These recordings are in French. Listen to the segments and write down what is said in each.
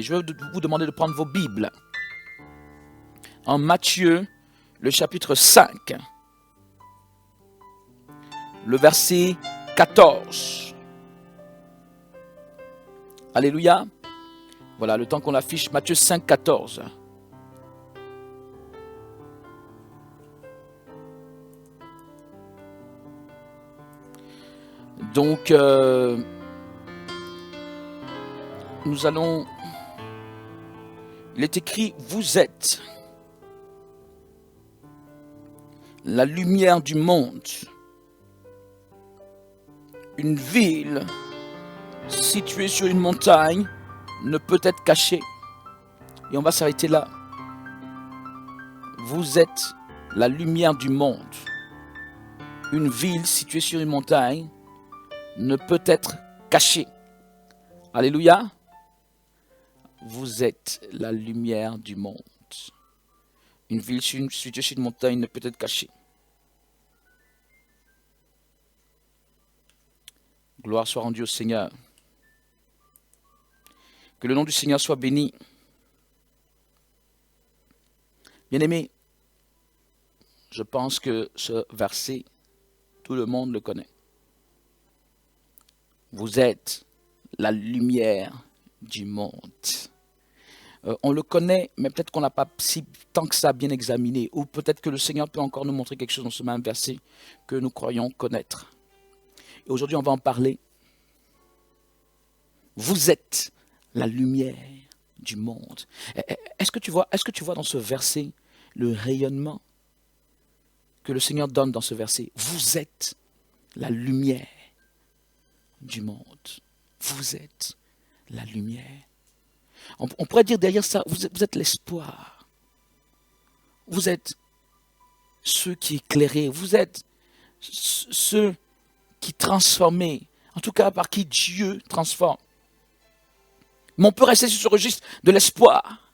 Je vais vous demander de prendre vos Bibles. En Matthieu, le chapitre 5, le verset 14. Alléluia. Voilà, le temps qu'on affiche, Matthieu 5, 14. Donc, nous allons... Il est écrit, vous êtes la lumière du monde. Une ville située sur une montagne ne peut être cachée. Et on va s'arrêter là. Vous êtes la lumière du monde. Une ville située sur une montagne ne peut être cachée. Alléluia. Vous êtes la lumière du monde. Une ville située sur une montagne ne peut être cachée. Gloire soit rendue au Seigneur. Que le nom du Seigneur soit béni. Bien-aimés, je pense que ce verset, tout le monde le connaît. Vous êtes la lumière du monde. On le connaît, mais peut-être qu'on n'a pas si tant que ça bien examiné. Ou peut-être que le Seigneur peut encore nous montrer quelque chose dans ce même verset que nous croyons connaître. Et aujourd'hui, on va en parler. Vous êtes la lumière du monde. Est-ce que tu vois dans ce verset le rayonnement que le Seigneur donne dans ce verset? Vous êtes la lumière du monde. Vous êtes la lumière. On pourrait dire derrière ça, vous êtes l'espoir. Vous êtes ceux qui éclairaient. Vous êtes ceux qui transformaient. En tout cas, par qui Dieu transforme. Mais on peut rester sur ce registre de l'espoir.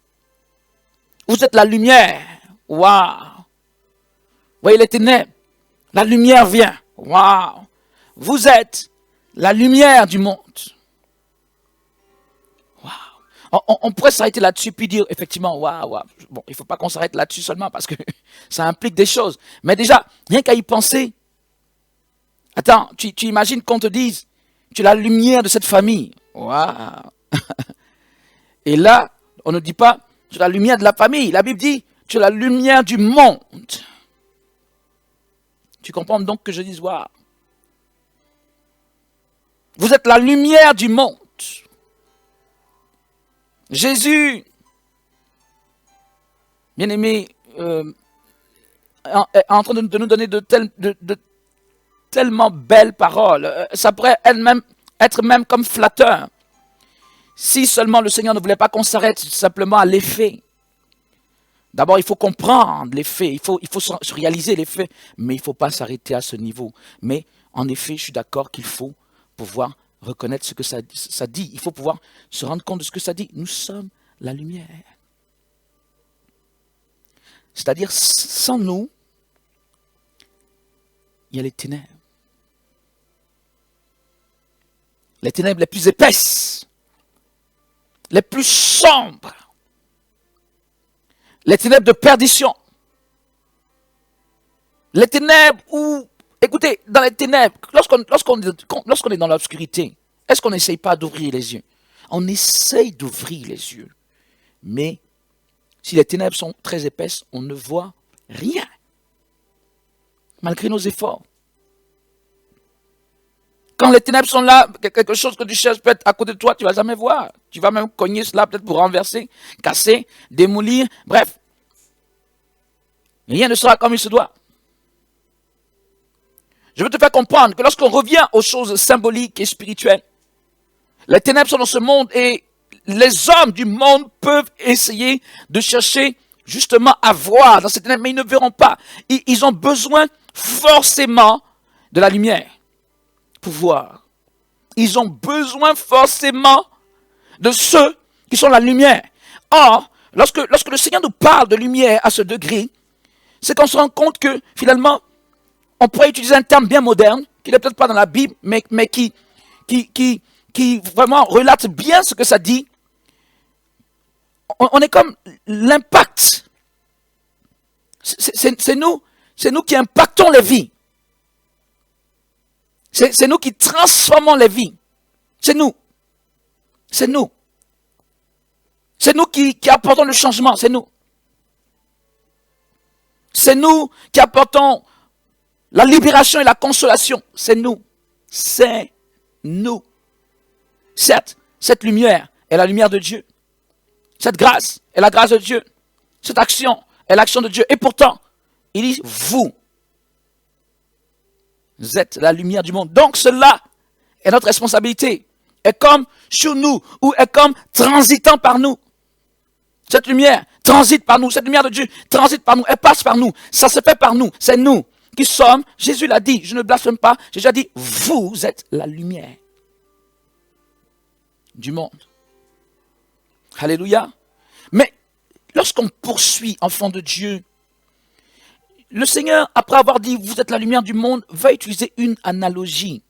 Vous êtes la lumière. Waouh! Voyez les ténèbres. La lumière vient. Waouh! Vous êtes la lumière du monde. On pourrait s'arrêter là-dessus puis dire effectivement, waouh. Bon, il ne faut pas qu'on s'arrête là-dessus seulement parce que ça implique des choses. Mais déjà, rien qu'à y penser. Attends, tu imagines qu'on te dise, tu es la lumière de cette famille. Waouh. Et là, on ne dit pas, tu es la lumière de la famille. La Bible dit, tu es la lumière du monde. Tu comprends donc que je dise, waouh. Vous êtes la lumière du monde. Jésus, bien-aimé, est en train de nous donner de tellement belles paroles. Ça pourrait être même comme flatteur. Si seulement le Seigneur ne voulait pas qu'on s'arrête simplement à l'effet. D'abord, il faut comprendre l'effet, il faut se réaliser l'effet, mais il ne faut pas s'arrêter à ce niveau. Mais en effet, je suis d'accord qu'il faut pouvoir reconnaître ce que ça dit. Il faut pouvoir se rendre compte de ce que ça dit. Nous sommes la lumière. C'est-à-dire, sans nous, il y a les ténèbres. Les ténèbres les plus épaisses, les plus sombres, les ténèbres de perdition, les ténèbres où... Écoutez, dans les ténèbres, lorsqu'on est dans l'obscurité, est-ce qu'on n'essaye pas d'ouvrir les yeux? On essaye d'ouvrir les yeux. Mais si les ténèbres sont très épaisses, on ne voit rien. Malgré nos efforts. Quand les ténèbres sont là, quelque chose que tu cherches peut-être à côté de toi, tu ne vas jamais voir. Tu vas même cogner cela peut-être pour renverser, casser, démolir, bref. Rien ne sera comme il se doit. Je veux te faire comprendre que lorsqu'on revient aux choses symboliques et spirituelles, les ténèbres sont dans ce monde et les hommes du monde peuvent essayer de chercher justement à voir dans ces ténèbres, mais ils ne verront pas. Ils ont besoin forcément de la lumière pour voir. Ils ont besoin forcément de ceux qui sont la lumière. Or, lorsque le Seigneur nous parle de lumière à ce degré, c'est qu'on se rend compte que finalement, on pourrait utiliser un terme bien moderne, qui n'est peut-être pas dans la Bible, mais qui vraiment relate bien ce que ça dit. on est comme l'impact. C'est nous qui impactons les vies. C'est nous qui transformons les vies. C'est nous. C'est nous. C'est nous qui apportons le changement. C'est nous. C'est nous qui apportons la libération et la consolation. C'est nous. C'est nous. Certes, cette lumière est la lumière de Dieu. Cette grâce est la grâce de Dieu. Cette action est l'action de Dieu. Et pourtant, il dit, vous êtes la lumière du monde. Donc cela est notre responsabilité. Est comme sur nous, ou est comme transitant par nous. Cette lumière transite par nous. Cette lumière de Dieu transite par nous. Elle passe par nous. Ça se fait par nous. C'est nous qui sommes. Jésus l'a dit. Je ne blasphème pas. Jésus a dit, vous êtes la lumière du monde. Alléluia. Mais lorsqu'on poursuit, enfant de Dieu, le Seigneur, après avoir dit, vous êtes la lumière du monde, va utiliser une analogie.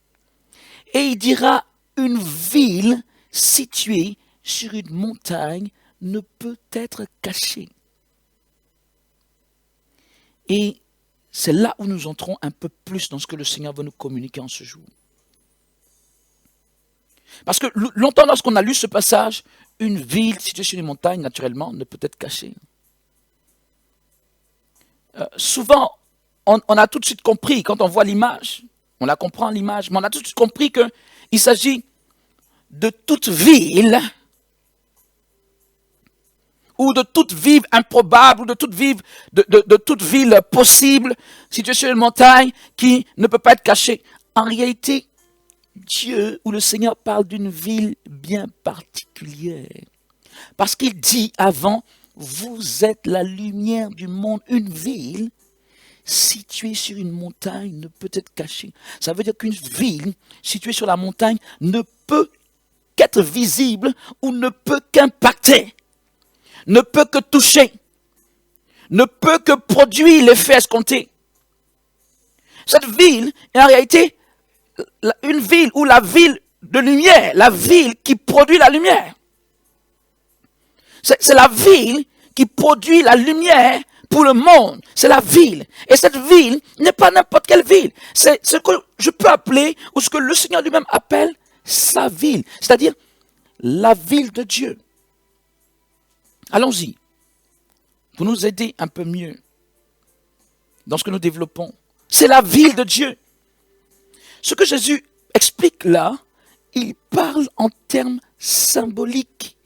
Et il dira, une ville située sur une montagne ne peut être cachée. Et c'est là où nous entrons un peu plus dans ce que le Seigneur veut nous communiquer en ce jour. Parce que longtemps, lorsqu'on a lu ce passage, une ville située sur une montagne, naturellement, ne peut être cachée. Souvent, on a tout de suite compris, quand on voit l'image, on la comprend l'image, mais on a tout de suite compris qu'il s'agit de toute ville, ou de toute ville improbable, ou de toute ville possible, située sur une montagne, qui ne peut pas être cachée. En réalité, Dieu ou le Seigneur parle d'une ville bien particulière. Parce qu'il dit avant, vous êtes la lumière du monde. Une ville située sur une montagne ne peut être cachée. Ça veut dire qu'une ville située sur la montagne ne peut qu'être visible ou ne peut qu'impacter, ne peut que toucher, ne peut que produire l'effet escompté. Cette ville est en réalité une ville ou la ville de lumière, la ville qui produit la lumière. C'est la ville qui produit la lumière pour le monde. C'est la ville. Et cette ville n'est pas n'importe quelle ville. C'est ce que je peux appeler, ou ce que le Seigneur lui-même appelle sa ville. C'est-à-dire la ville de Dieu. Allons-y. Pour nous aider un peu mieux dans ce que nous développons. C'est la ville de Dieu. Ce que Jésus explique là, il parle en termes symboliques.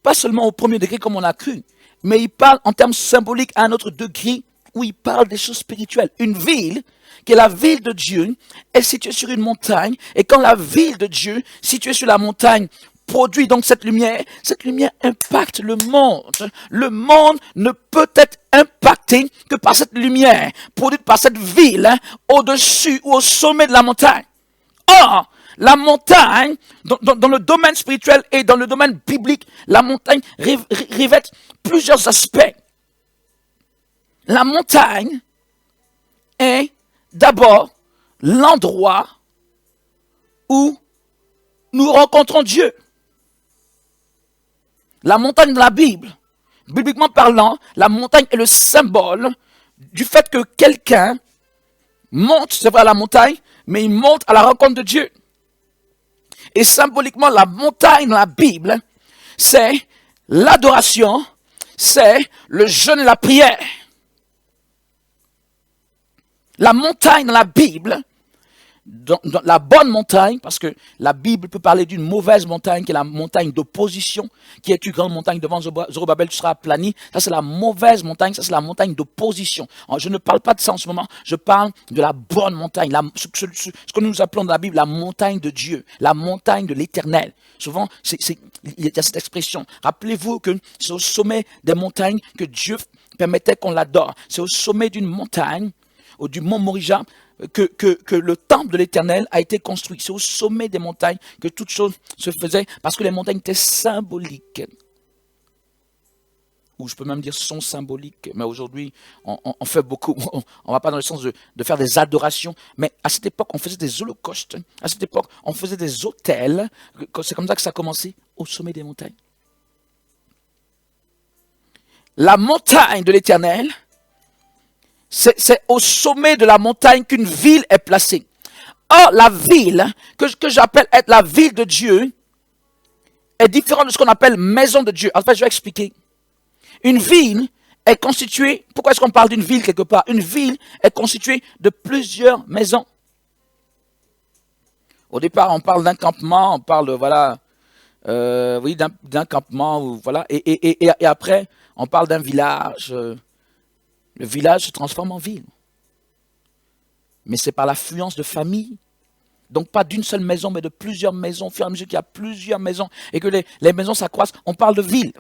Pas seulement au premier degré comme on a cru, mais il parle en termes symboliques à un autre degré où il parle des choses spirituelles. Une ville, qui est la ville de Dieu, est située sur une montagne. Et quand la ville de Dieu, située sur la montagne, produit donc cette lumière impacte le monde. Le monde ne peut être impacté que par cette lumière, produite par cette ville, au-dessus ou au sommet de la montagne. Or, la montagne, dans le domaine spirituel et dans le domaine biblique, la montagne revêt plusieurs aspects. La montagne est d'abord l'endroit où nous rencontrons Dieu. La montagne de la Bible, bibliquement parlant, la montagne est le symbole du fait que quelqu'un monte, c'est vrai, à la montagne, mais il monte à la rencontre de Dieu. Et symboliquement, la montagne dans la Bible, c'est l'adoration, c'est le jeûne et la prière. La montagne dans la Bible, dans la bonne montagne, parce que la Bible peut parler d'une mauvaise montagne, qui est la montagne d'opposition, qui est une grande montagne devant Zorobabel, tu seras aplani. Ça, c'est la mauvaise montagne, ça, c'est la montagne d'opposition. Alors, je ne parle pas de ça en ce moment, je parle de la bonne montagne, ce que nous appelons dans la Bible la montagne de Dieu, la montagne de l'éternel. Souvent, il y a cette expression. Rappelez-vous que c'est au sommet des montagnes que Dieu permettait qu'on l'adore. C'est au sommet d'une montagne, ou du mont Morija, que le temple de l'Éternel a été construit. C'est au sommet des montagnes que toutes choses se faisaient, parce que les montagnes étaient symboliques. Ou je peux même dire sont symboliques. Mais aujourd'hui, on fait beaucoup. On ne va pas dans le sens de faire des adorations. Mais à cette époque, on faisait des holocaustes. À cette époque, on faisait des autels. C'est comme ça que ça a commencé, au sommet des montagnes. la montagne de l'Éternel, c'est au sommet de la montagne qu'une ville est placée. Or, la ville, que j'appelle être la ville de Dieu, est différente de ce qu'on appelle maison de Dieu. En fait, je vais expliquer. Une ville est constituée, pourquoi est-ce qu'on parle d'une ville quelque part? Une ville est constituée de plusieurs maisons. Au départ, on parle d'un campement, on parle, voilà, oui, d'un campement, voilà, et après, on parle d'un village. Le village se transforme en ville. Mais c'est par l'affluence de familles. Donc pas d'une seule maison, mais de plusieurs maisons. Au fur et à mesure qu'il y a plusieurs maisons et que les maisons s'accroissent, on parle de ville.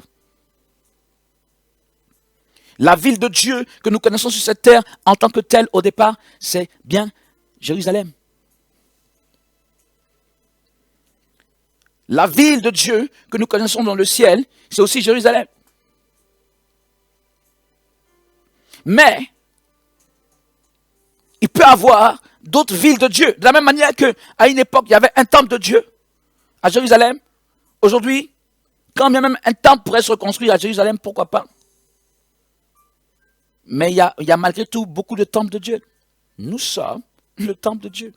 La ville de Dieu que nous connaissons sur cette terre en tant que telle au départ, c'est bien Jérusalem. La ville de Dieu que nous connaissons dans le ciel, c'est aussi Jérusalem. Mais, il peut y avoir d'autres villes de Dieu. De la même manière qu'à une époque, il y avait un temple de Dieu à Jérusalem. Aujourd'hui, quand bien même un temple pourrait se reconstruire à Jérusalem, pourquoi pas? Mais il y a malgré tout beaucoup de temples de Dieu. Nous sommes le temple de Dieu.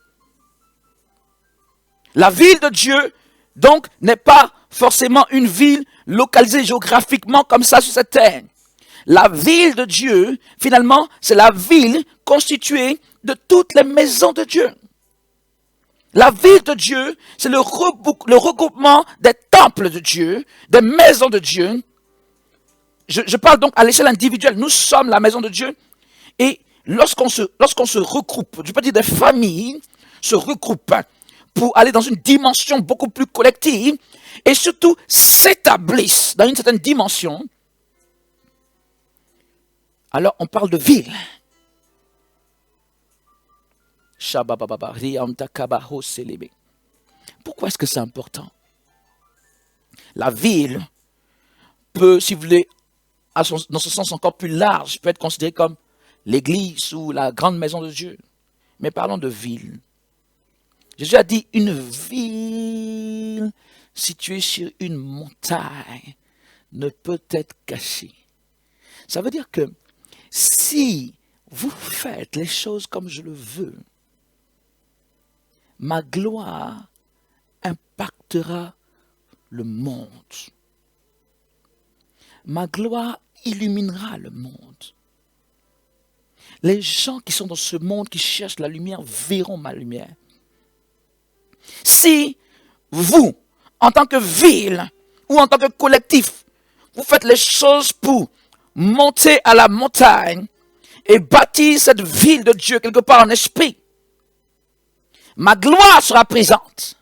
La ville de Dieu, donc, n'est pas forcément une ville localisée géographiquement comme ça sur cette terre. La ville de Dieu, finalement, c'est la ville constituée de toutes les maisons de Dieu. La ville de Dieu, c'est le regroupement des temples de Dieu, des maisons de Dieu. Je parle donc à l'échelle individuelle. Nous sommes la maison de Dieu. Et lorsqu'on se regroupe, je peux dire des familles se regroupent pour aller dans une dimension beaucoup plus collective et surtout s'établissent dans une certaine dimension, alors on parle de ville. Pourquoi est-ce que c'est important? La ville peut, si vous voulez, dans ce sens encore plus large, peut être considérée comme l'église ou la grande maison de Dieu. Mais parlons de ville. Jésus a dit une ville située sur une montagne ne peut être cachée. Ça veut dire que si vous faites les choses comme je le veux, ma gloire impactera le monde. Ma gloire illuminera le monde. Les gens qui sont dans ce monde, qui cherchent la lumière, verront ma lumière. Si vous, en tant que ville ou en tant que collectif, vous faites les choses pour monter à la montagne et bâtir cette ville de Dieu quelque part en esprit, ma gloire sera présente.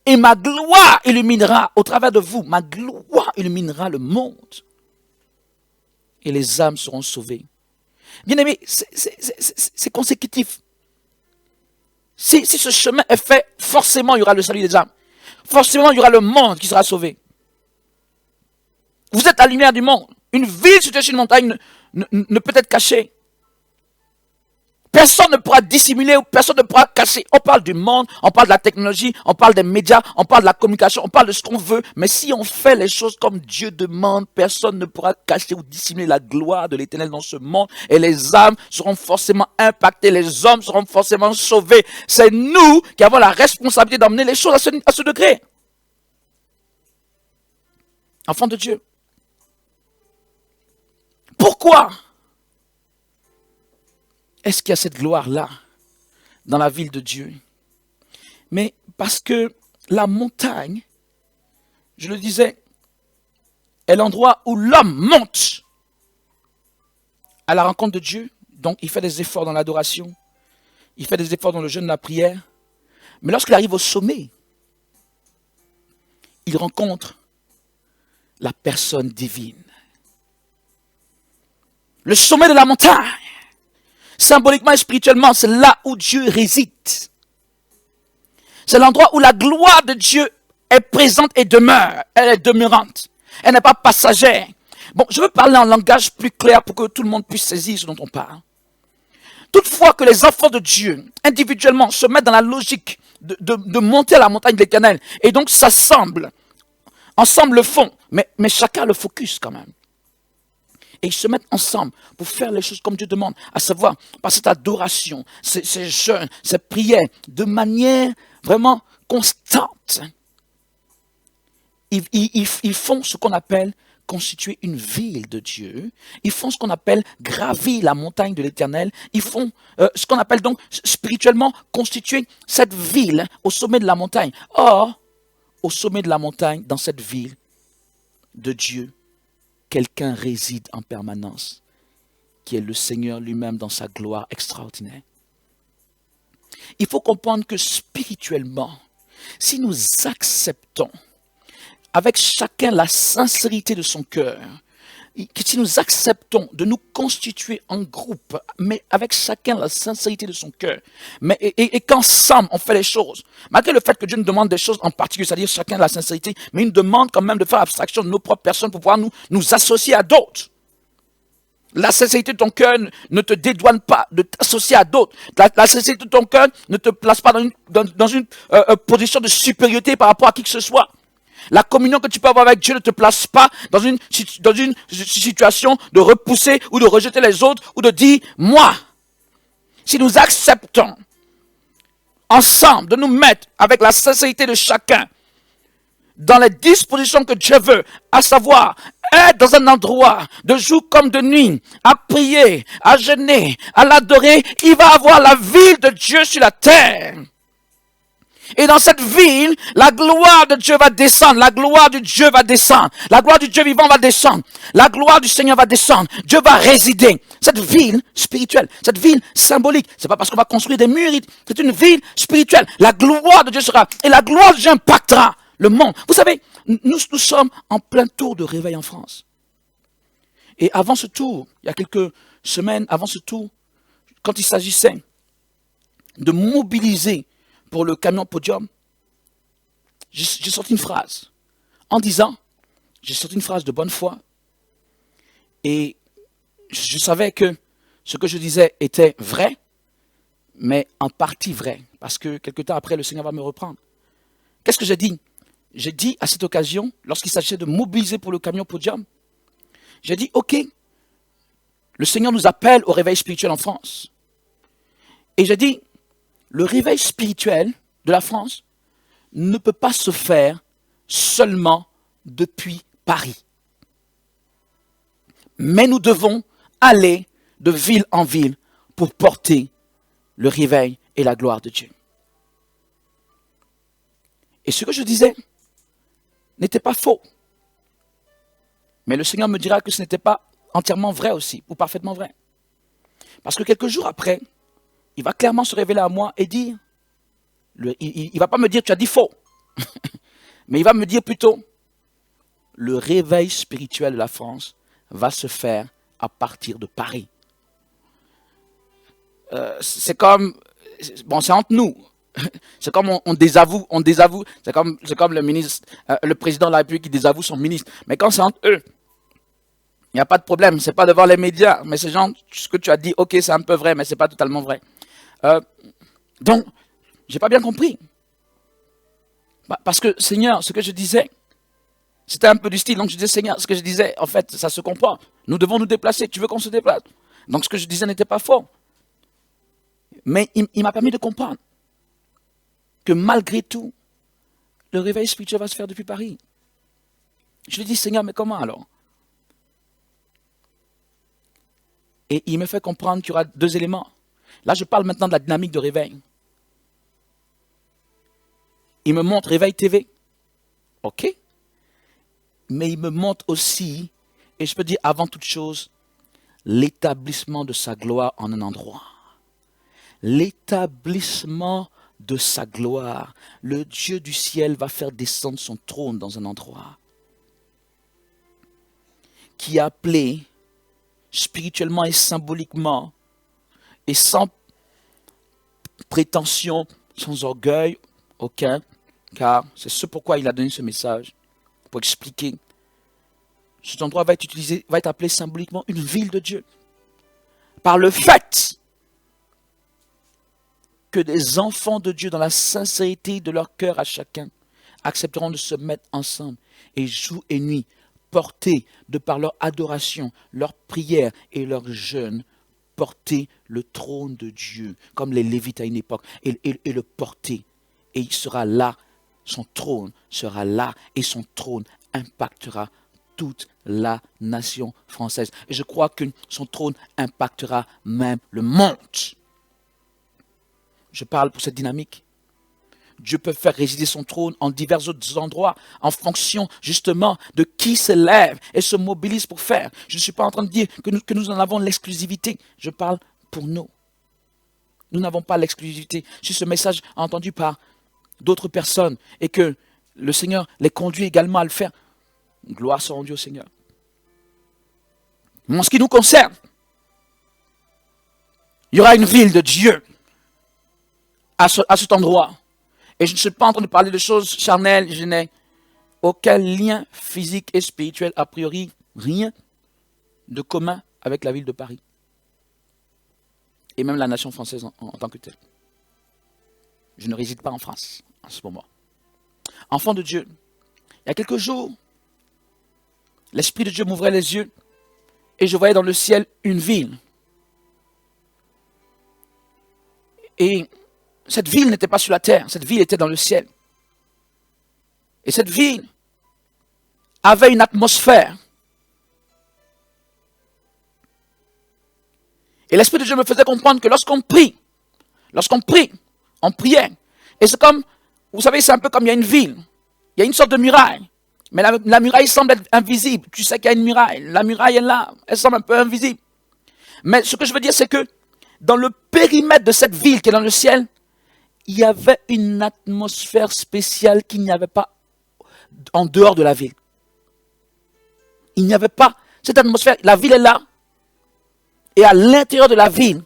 Et ma gloire illuminera au travers de vous. Ma gloire illuminera le monde. Et les âmes seront sauvées. Bien aimé, c'est consécutif. Si ce chemin est fait, forcément il y aura le salut des âmes. Forcément il y aura le monde qui sera sauvé. Vous êtes la lumière du monde. Une ville située sur une montagne ne peut être cachée. Personne ne pourra dissimuler ou personne ne pourra cacher. On parle du monde, on parle de la technologie, on parle des médias, on parle de la communication, on parle de ce qu'on veut. Mais si on fait les choses comme Dieu demande, personne ne pourra cacher ou dissimuler la gloire de l'Éternel dans ce monde. Et les âmes seront forcément impactées, les hommes seront forcément sauvés. C'est nous qui avons la responsabilité d'emmener les choses à ce degré. Enfants de Dieu. Pourquoi est-ce qu'il y a cette gloire-là dans la ville de Dieu? Mais parce que la montagne, je le disais, est l'endroit où l'homme monte à la rencontre de Dieu. Donc il fait des efforts dans l'adoration, il fait des efforts dans le jeûne de la prière. Mais lorsqu'il arrive au sommet, il rencontre la personne divine. Le sommet de la montagne, symboliquement et spirituellement, c'est là où Dieu réside. C'est l'endroit où la gloire de Dieu est présente et demeure. Elle est demeurante. Elle n'est pas passagère. Bon, je veux parler en langage plus clair pour que tout le monde puisse saisir ce dont on parle. Toutefois que les enfants de Dieu, individuellement, se mettent dans la logique de monter à la montagne de l'Éternel et donc s'assemblent, ensemble le font, mais chacun le focus quand même. et ils se mettent ensemble pour faire les choses comme Dieu demande, à savoir par cette adoration, ces jeûnes, ces prières, de manière vraiment constante. Ils font ce qu'on appelle constituer une ville de Dieu. Ils font ce qu'on appelle gravir la montagne de l'Éternel. Ils font ce qu'on appelle donc spirituellement constituer cette ville au sommet de la montagne. Or, au sommet de la montagne, dans cette ville de Dieu, quelqu'un réside en permanence, qui est le Seigneur lui-même dans sa gloire extraordinaire. Il faut comprendre que spirituellement, si nous acceptons avec chacun la sincérité de son cœur, si nous acceptons de nous constituer en groupe, mais avec chacun la sincérité de son cœur, et qu'ensemble on fait les choses, malgré le fait que Dieu nous demande des choses en particulier, c'est-à-dire chacun la sincérité, mais il nous demande quand même de faire abstraction de nos propres personnes pour pouvoir nous associer à d'autres. La sincérité de ton cœur ne te dédouane pas de t'associer à d'autres. La sincérité de ton cœur ne te place pas dans une position de supériorité par rapport à qui que ce soit. La communion que tu peux avoir avec Dieu ne te place pas dans une situation de repousser ou de rejeter les autres ou de dire « moi ». Si nous acceptons ensemble de nous mettre avec la sincérité de chacun dans les dispositions que Dieu veut, à savoir être dans un endroit de jour comme de nuit, à prier, à jeûner, à l'adorer, il va avoir la ville de Dieu sur la terre. Et dans cette ville, la gloire de Dieu va descendre, la gloire de Dieu va descendre, la gloire du Dieu vivant va descendre, la gloire du Seigneur va descendre, Dieu va résider. Cette ville spirituelle, cette ville symbolique, c'est pas parce qu'on va construire des murs, c'est une ville spirituelle. La gloire de Dieu sera, et la gloire de Dieu impactera le monde. Vous savez, nous sommes en plein tour de réveil en France. Et avant ce tour, il y a quelques semaines, avant ce tour, quand il s'agissait de mobiliser pour le camion podium, j'ai sorti une phrase en disant, j'ai sorti une phrase de bonne foi et je savais que ce que je disais était vrai, mais en partie vrai, parce que quelque temps après, le Seigneur va me reprendre. Qu'est-ce que j'ai dit? J'ai dit à cette occasion, lorsqu'il s'agissait de mobiliser pour le camion podium, j'ai dit, ok, le Seigneur nous appelle au réveil spirituel en France. Et j'ai dit, le réveil spirituel de la France ne peut pas se faire seulement depuis Paris. Mais nous devons aller de ville en ville pour porter le réveil et la gloire de Dieu. Et ce que je disais n'était pas faux. Mais le Seigneur me dira que ce n'était pas entièrement vrai aussi, ou parfaitement vrai. Parce que quelques jours après, il va clairement se révéler à moi et dire, il ne va pas me dire tu as dit faux, mais il va me dire plutôt, le réveil spirituel de la France va se faire à partir de Paris. C'est comme, bon c'est entre nous, c'est comme on désavoue, c'est comme le ministre, le président de la République qui désavoue son ministre, mais quand c'est entre eux, il n'y a pas de problème, c'est pas devant les médias, mais c'est genre, ce que tu as dit, ok c'est un peu vrai, mais c'est pas totalement vrai. Donc, j'ai pas bien compris. Parce que, Seigneur, ce que je disais, c'était un peu du style. Donc, je disais, Seigneur, ce que je disais, en fait, ça se comprend. Nous devons nous déplacer. Tu veux qu'on se déplace? Donc, ce que je disais n'était pas faux. Mais il m'a permis de comprendre que malgré tout, le réveil spirituel va se faire depuis Paris. Je lui dis, Seigneur, mais comment alors? Et il me fait comprendre qu'il y aura deux éléments. Là, je parle maintenant de la dynamique de réveil. Il me montre Réveil TV. OK. Mais il me montre aussi, et je peux dire avant toute chose, l'établissement de sa gloire en un endroit. L'établissement de sa gloire. Le Dieu du ciel va faire descendre son trône dans un endroit qui est appelé spirituellement et symboliquement et sans prétention, sans orgueil aucun, car c'est ce pourquoi il a donné ce message, pour expliquer. Cet endroit va être appelé symboliquement une ville de Dieu. Par le fait que des enfants de Dieu, dans la sincérité de leur cœur à chacun, accepteront de se mettre ensemble et jour et nuit porter, de par leur adoration, leur prière et leur jeûne, porter le trône de Dieu, comme les Lévites à une époque, et le porter. Et il sera là, son trône sera là, et son trône impactera toute la nation française. Et je crois que son trône impactera même le monde. Je parle pour cette dynamique. Dieu peut faire résider son trône en divers autres endroits, en fonction justement de qui se lève et se mobilise pour faire. Je ne suis pas en train de dire que nous en avons l'exclusivité. Je parle pour nous. Nous n'avons pas l'exclusivité. Si ce message est entendu par d'autres personnes et que le Seigneur les conduit également à le faire, gloire soit rendue au Seigneur. Mais en ce qui nous concerne, il y aura une ville de Dieu à cet endroit. Et je ne suis pas en train de parler de choses charnelles, je n'ai aucun lien physique et spirituel, a priori, rien de commun avec la ville de Paris. Et même la nation française en tant que telle. Je ne réside pas en France en ce moment. Enfant de Dieu, il y a quelques jours, l'Esprit de Dieu m'ouvrait les yeux et je voyais dans le ciel une ville. Et cette ville n'était pas sur la terre, cette ville était dans le ciel. Et cette ville avait une atmosphère. Et l'Esprit de Dieu me faisait comprendre que lorsqu'on prie, on priait. Et c'est comme, vous savez, c'est un peu comme il y a une ville. Il y a une sorte de muraille. Mais la muraille semble être invisible. Tu sais qu'il y a une muraille. La muraille est là. Elle semble un peu invisible. Mais ce que je veux dire, c'est que dans le périmètre de cette ville qui est dans le ciel, il y avait une atmosphère spéciale qu'il n'y avait pas en dehors de la ville. Il n'y avait pas cette atmosphère. La ville est là. Et à l'intérieur de la ville,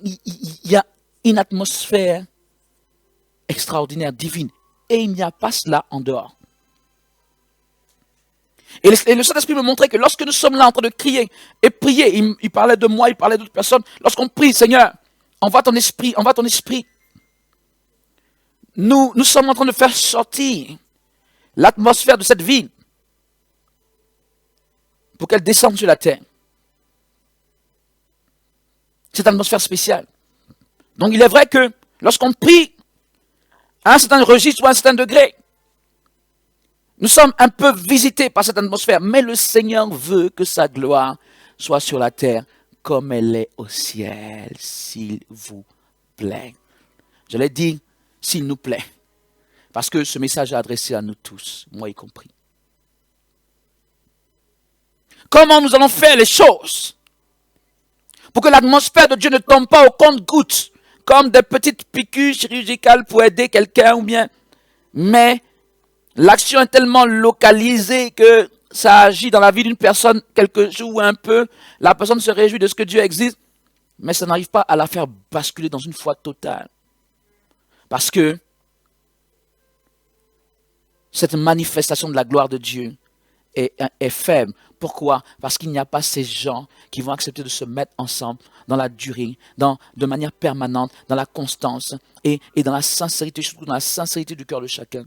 il y a une atmosphère extraordinaire, divine. Et il n'y a pas cela en dehors. Et le Saint-Esprit me montrait que lorsque nous sommes là en train de crier et prier, il parlait de moi, il parlait d'autres personnes. Lorsqu'on prie, Seigneur, envoie ton esprit, envoie ton esprit. Nous sommes en train de faire sortir l'atmosphère de cette ville pour qu'elle descende sur la terre. Cette atmosphère spéciale. Donc il est vrai que lorsqu'on prie à un certain registre ou à un certain degré, nous sommes un peu visités par cette atmosphère, mais le Seigneur veut que sa gloire soit sur la terre comme elle est au ciel, s'il vous plaît. Je l'ai dit, s'il nous plaît, parce que ce message est adressé à nous tous, moi y compris. Comment nous allons faire les choses pour que l'atmosphère de Dieu ne tombe pas au compte-gouttes, comme des petites piqûres chirurgicales pour aider quelqu'un ou bien, mais l'action est tellement localisée que ça agit dans la vie d'une personne quelques jours ou un peu, la personne se réjouit de ce que Dieu existe, mais ça n'arrive pas à la faire basculer dans une foi totale. Parce que cette manifestation de la gloire de Dieu est faible. Pourquoi? Parce qu'il n'y a pas ces gens qui vont accepter de se mettre ensemble dans la durée, de manière permanente, dans la constance et dans la sincérité, surtout dans la sincérité du cœur de chacun,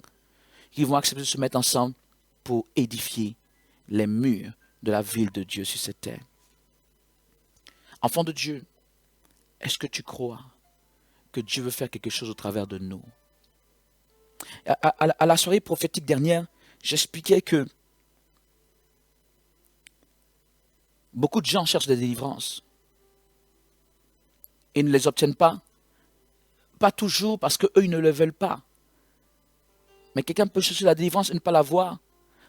qui vont accepter de se mettre ensemble pour édifier les murs de la ville de Dieu sur cette terre. Enfant de Dieu, est-ce que tu crois que Dieu veut faire quelque chose au travers de nous? À la soirée prophétique dernière, j'expliquais que beaucoup de gens cherchent des délivrances et ne les obtiennent pas. Pas toujours parce qu'eux, ils ne le veulent pas. Mais quelqu'un peut chercher la délivrance et ne pas la voir.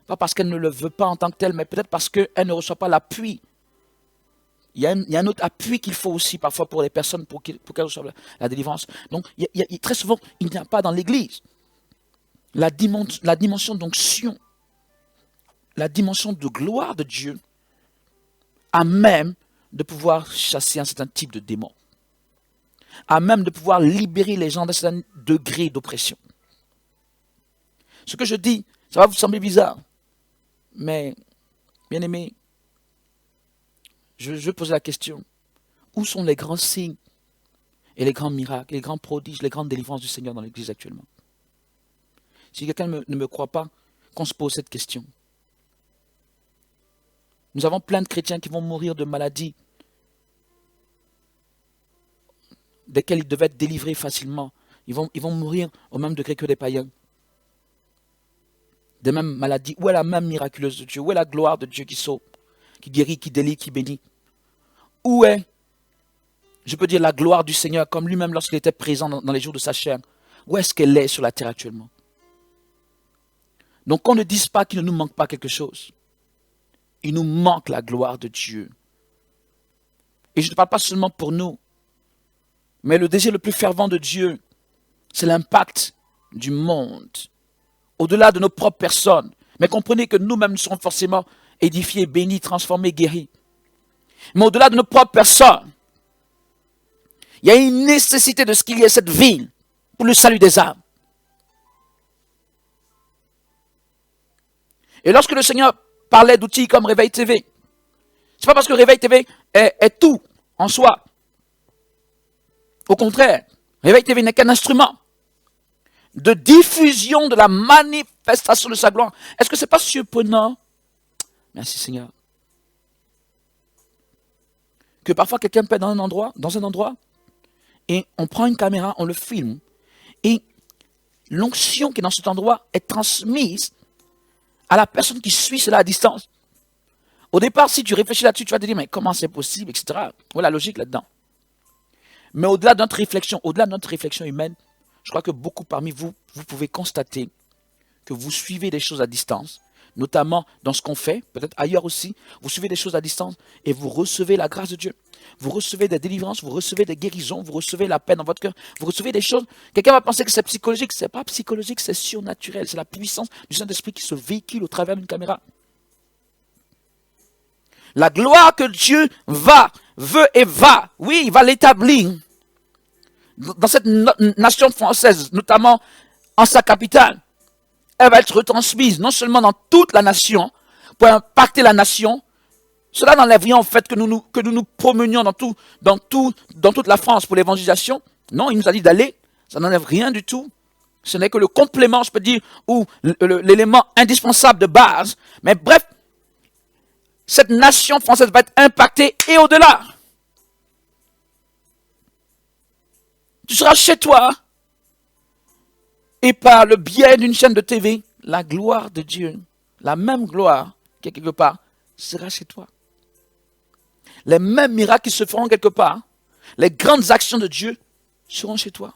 Pas parce qu'elle ne le veut pas en tant que telle, mais peut-être parce qu'elle ne reçoit pas l'appui. Il y a un autre appui qu'il faut aussi parfois pour les personnes pour qu'elles reçoivent la délivrance. Donc, très souvent, il n'y a pas dans l'Église la dimension d'onction, la dimension de gloire de Dieu, à même de pouvoir chasser un certain type de démon, à même de pouvoir libérer les gens d'un certain degré d'oppression. Ce que je dis, ça va vous sembler bizarre, mais, bien aimé, je veux poser la question. Où sont les grands signes et les grands miracles, les grands prodiges, les grandes délivrances du Seigneur dans l'Église actuellement? Si quelqu'un ne me croit pas, qu'on se pose cette question. Nous avons plein de chrétiens qui vont mourir de maladies desquelles ils devaient être délivrés facilement. Ils vont mourir au même degré que des païens. Des mêmes maladies. Où est la main miraculeuse de Dieu? Où est la gloire de Dieu qui sauve, qui guérit, qui délivre, qui bénit? Où est, je peux dire, la gloire du Seigneur, comme lui-même lorsqu'il était présent dans les jours de sa chair? Où est-ce qu'elle est sur la terre actuellement? Donc qu'on ne dise pas qu'il ne nous manque pas quelque chose. Il nous manque la gloire de Dieu. Et je ne parle pas seulement pour nous, mais le désir le plus fervent de Dieu, c'est l'impact du monde, au-delà de nos propres personnes. Mais comprenez que nous-mêmes nous serons forcément édifiés, bénis, transformés, guéris. Mais au-delà de nos propres personnes, il y a une nécessité de ce qu'il y ait cette ville pour le salut des âmes. Et lorsque le Seigneur parlait d'outils comme Réveil TV, c'est pas parce que Réveil TV est tout en soi. Au contraire, Réveil TV n'est qu'un instrument de diffusion de la manifestation de sa gloire. Est-ce que c'est pas surprenant? Merci Seigneur. Que parfois quelqu'un peut être dans un endroit, et on prend une caméra, on le filme, et l'onction qui est dans cet endroit est transmise à la personne qui suit cela à distance. Au départ, si tu réfléchis là-dessus, tu vas te dire, mais comment c'est possible, etc. Voilà la logique là-dedans. Mais au-delà de notre réflexion humaine, je crois que beaucoup parmi vous, vous pouvez constater que vous suivez des choses à distance, notamment dans ce qu'on fait, peut-être ailleurs aussi, vous suivez des choses à distance et vous recevez la grâce de Dieu. Vous recevez des délivrances, vous recevez des guérisons, vous recevez la paix dans votre cœur, vous recevez des choses. Quelqu'un va penser que c'est psychologique, c'est pas psychologique, c'est surnaturel, c'est la puissance du Saint-Esprit qui se véhicule au travers d'une caméra. La gloire que Dieu veut et va, oui, il va l'établir dans cette nation française, notamment en sa capitale. Elle va être retransmise non seulement dans toute la nation, pour impacter la nation. Cela n'enlève rien au fait que nous nous promenions dans toute la France pour l'évangélisation. Non, il nous a dit d'aller. Ça n'enlève rien du tout. Ce n'est que le complément, je peux dire, ou l'élément indispensable de base. Mais bref, cette nation française va être impactée et au-delà. Tu seras chez toi. Et par le biais d'une chaîne de TV, la gloire de Dieu, la même gloire qui est quelque part, sera chez toi. Les mêmes miracles qui se feront quelque part, les grandes actions de Dieu seront chez toi,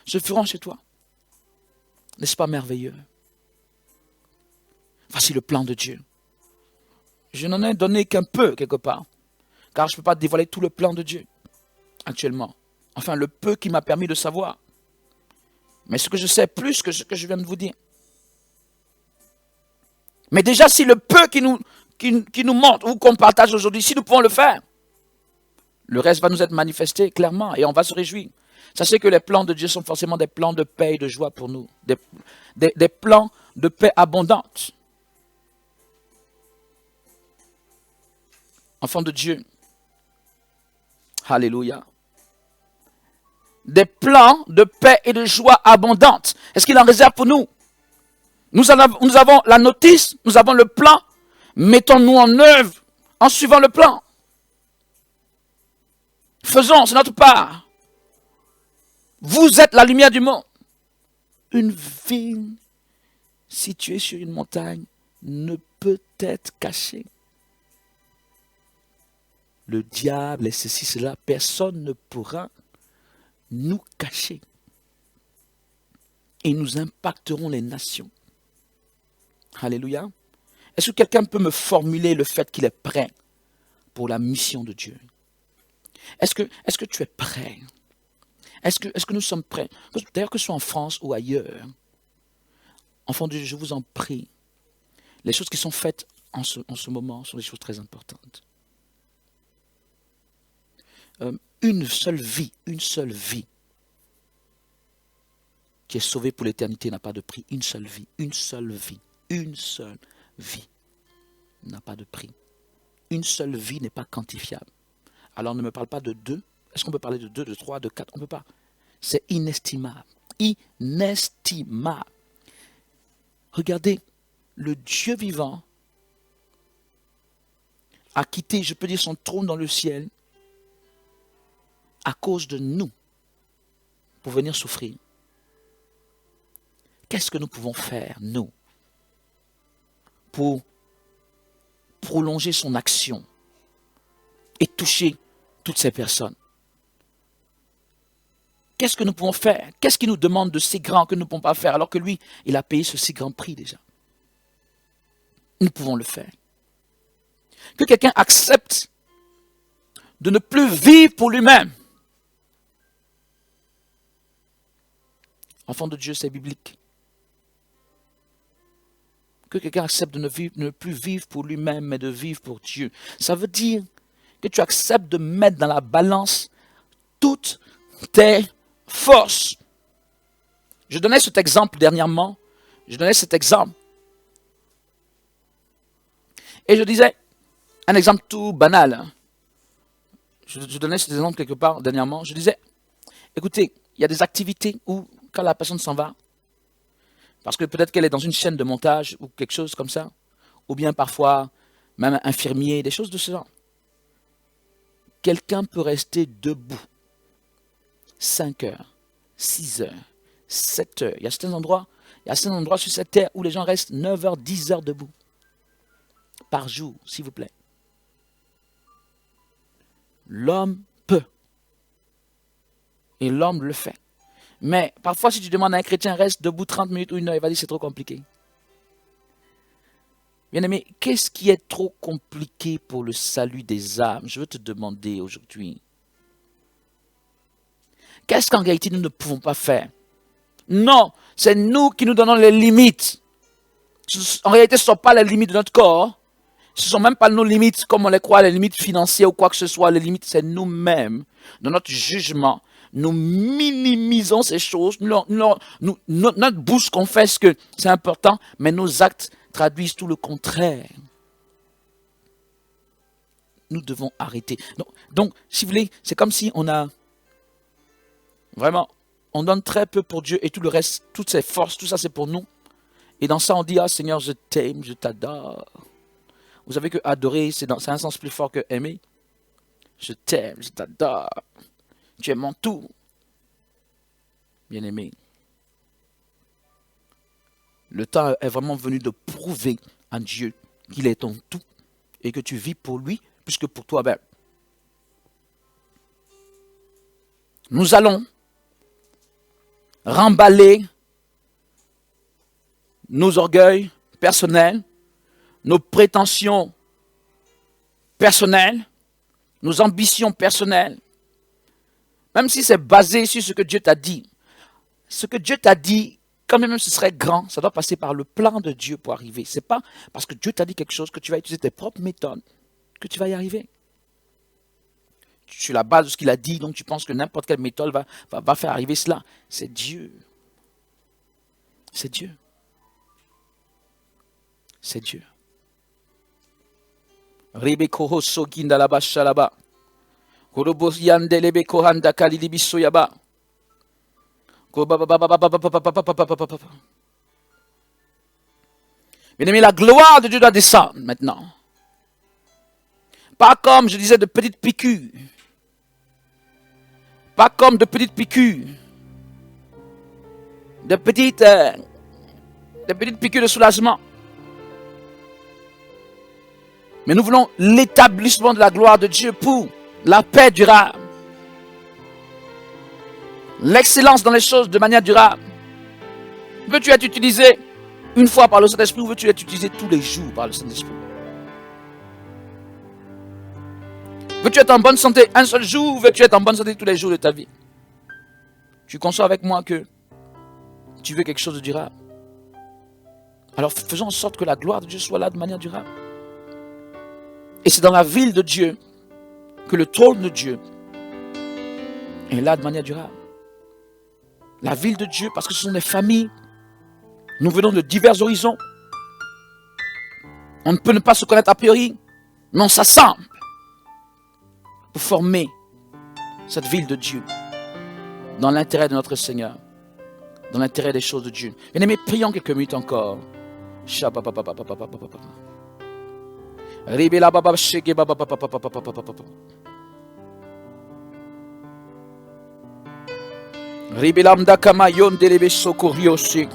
se feront chez toi. N'est-ce pas merveilleux? Voici le plan de Dieu. Je n'en ai donné qu'un peu quelque part, car je ne peux pas dévoiler tout le plan de Dieu actuellement. Enfin, le peu qui m'a permis de savoir. Mais ce que je sais plus que ce que je viens de vous dire. Mais déjà, si le peu qui nous montre ou qu'on partage aujourd'hui, si nous pouvons le faire, le reste va nous être manifesté clairement et on va se réjouir. Sachez que les plans de Dieu sont forcément des plans de paix et de joie pour nous. Des plans de paix abondante. Enfants de Dieu. Alléluia. Des plans de paix et de joie abondante. Est-ce qu'il en réserve pour nous? Nous avons la notice, nous avons le plan. Mettons-nous en œuvre en suivant le plan. Faisons, c'est notre part. Vous êtes la lumière du monde. Une ville située sur une montagne ne peut être cachée. Le diable et ceci, cela, personne ne pourra nous cacher. Et nous impacterons les nations. Alléluia. Est-ce que quelqu'un peut me formuler le fait qu'il est prêt pour la mission de Dieu? Est-ce que tu es prêt? Est-ce que nous sommes prêts? D'ailleurs, que ce soit en France ou ailleurs, enfants de Dieu, je vous en prie, les choses qui sont faites en ce moment sont des choses très importantes. Une seule vie qui est sauvée pour l'éternité n'a pas de prix. Une seule vie n'a pas de prix. Une seule vie n'est pas quantifiable. Alors ne me parle pas de 2. Est-ce qu'on peut parler de 2, de 3, de 4? On ne peut pas. C'est inestimable. Inestimable. Regardez, le Dieu vivant a quitté, je peux dire, son trône dans le ciel à cause de nous pour venir souffrir. Qu'est-ce que nous pouvons faire, nous, pour prolonger son action et toucher toutes ces personnes? Qu'est-ce que nous pouvons faire? Qu'est-ce qu'il nous demande de si grand que nous ne pouvons pas faire alors que lui, il a payé ce si grand prix déjà? Nous pouvons le faire. Que quelqu'un accepte de ne plus vivre pour lui-même. Enfant de Dieu, c'est biblique. Que quelqu'un accepte de ne plus vivre pour lui-même, mais de vivre pour Dieu. Ça veut dire que tu acceptes de mettre dans la balance toutes tes forces. Je donnais cet exemple dernièrement. Et je disais, un exemple tout banal. Hein. Je donnais cet exemple quelque part dernièrement. Je disais, écoutez, il y a des activités où, quand la personne s'en va, parce que peut-être qu'elle est dans une chaîne de montage ou quelque chose comme ça, ou bien parfois même infirmier, des choses de ce genre. Quelqu'un peut rester debout 5 heures, 6 heures, 7 heures. Il y a certains endroits sur cette terre où les gens restent 9 heures, 10 heures debout. Par jour, s'il vous plaît. L'homme peut. Et l'homme le fait. Mais parfois, si tu demandes à un chrétien, reste debout 30 minutes ou 1 heure, il va dire c'est trop compliqué. Bien-aimé, qu'est-ce qui est trop compliqué pour le salut des âmes? Je veux te demander aujourd'hui. Qu'est-ce qu'en réalité nous ne pouvons pas faire? Non, c'est nous qui nous donnons les limites. En réalité, ce ne sont pas les limites de notre corps. Ce ne sont même pas nos limites comme on les croit, les limites financières ou quoi que ce soit. Les limites, c'est nous-mêmes, dans notre jugement. Nous minimisons ces choses. Notre bouche confesse que c'est important, mais nos actes traduisent tout le contraire. Nous devons arrêter. Donc, si vous voulez, c'est comme si on a... Vraiment, on donne très peu pour Dieu et tout le reste, toutes ces forces, tout ça c'est pour nous. Et dans ça, on dit, ah Seigneur, je t'aime, je t'adore. Vous savez que adorer, c'est un sens plus fort que aimer. Je t'aime, je t'adore. Tu es mon tout. Bien-aimé. Le temps est vraiment venu de prouver à Dieu qu'il est ton tout et que tu vis pour lui plus que pour toi-même. Nous allons remballer nos orgueils personnels, nos prétentions personnelles, nos ambitions personnelles, même si c'est basé sur ce que Dieu t'a dit. Ce que Dieu t'a dit, quand même ce serait grand, ça doit passer par le plan de Dieu pour arriver. Ce n'est pas parce que Dieu t'a dit quelque chose que tu vas utiliser tes propres méthodes que tu vas y arriver. Sur la base de ce qu'il a dit, donc tu penses que n'importe quelle méthode va faire arriver cela. C'est Dieu. C'est Dieu. C'est Dieu. Rebeko soginda laba shalaba. Korobos yandelebe kohanda kalilibiso yaba. Bien-aimé, la gloire de Dieu doit descendre maintenant. Pas comme, je disais, de petites piqûres. Pas comme de petites piqûres. De petites piqûres de soulagement. Mais nous voulons l'établissement de la gloire de Dieu pour la paix durable. L'excellence dans les choses de manière durable. Veux-tu être utilisé une fois par le Saint-Esprit ou veux-tu être utilisé tous les jours par le Saint-Esprit? Veux-tu être en bonne santé un seul jour ou veux-tu être en bonne santé tous les jours de ta vie? Tu conçois avec moi que tu veux quelque chose de durable. Alors faisons en sorte que la gloire de Dieu soit là de manière durable. Et c'est dans la ville de Dieu que le trône de Dieu est là de manière durable. La ville de Dieu, parce que ce sont des familles. Nous venons de divers horizons. On ne peut ne pas se connaître a priori, mais on s'assemble pour former cette ville de Dieu dans l'intérêt de notre Seigneur, dans l'intérêt des choses de Dieu. Bien-aimés, prions quelques minutes encore. Ribela baba sheke baba baba baba baba baba baba. Ribelamda kama yondelebe sokorioshi.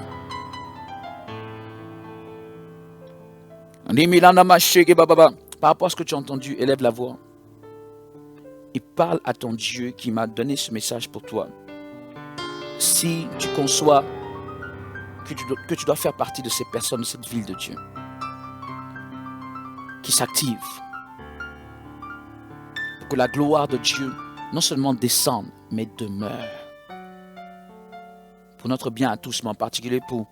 Nimilanda ma sheke baba baba. Par rapport à ce que tu as entendu, élève la voix. Et parle à ton Dieu qui m'a donné ce message pour toi. Si tu conçois que tu dois faire partie de ces personnes, de cette ville de Dieu, qui s'active pour que la gloire de Dieu non seulement descende, mais demeure. Pour notre bien à tous, mais en particulier pour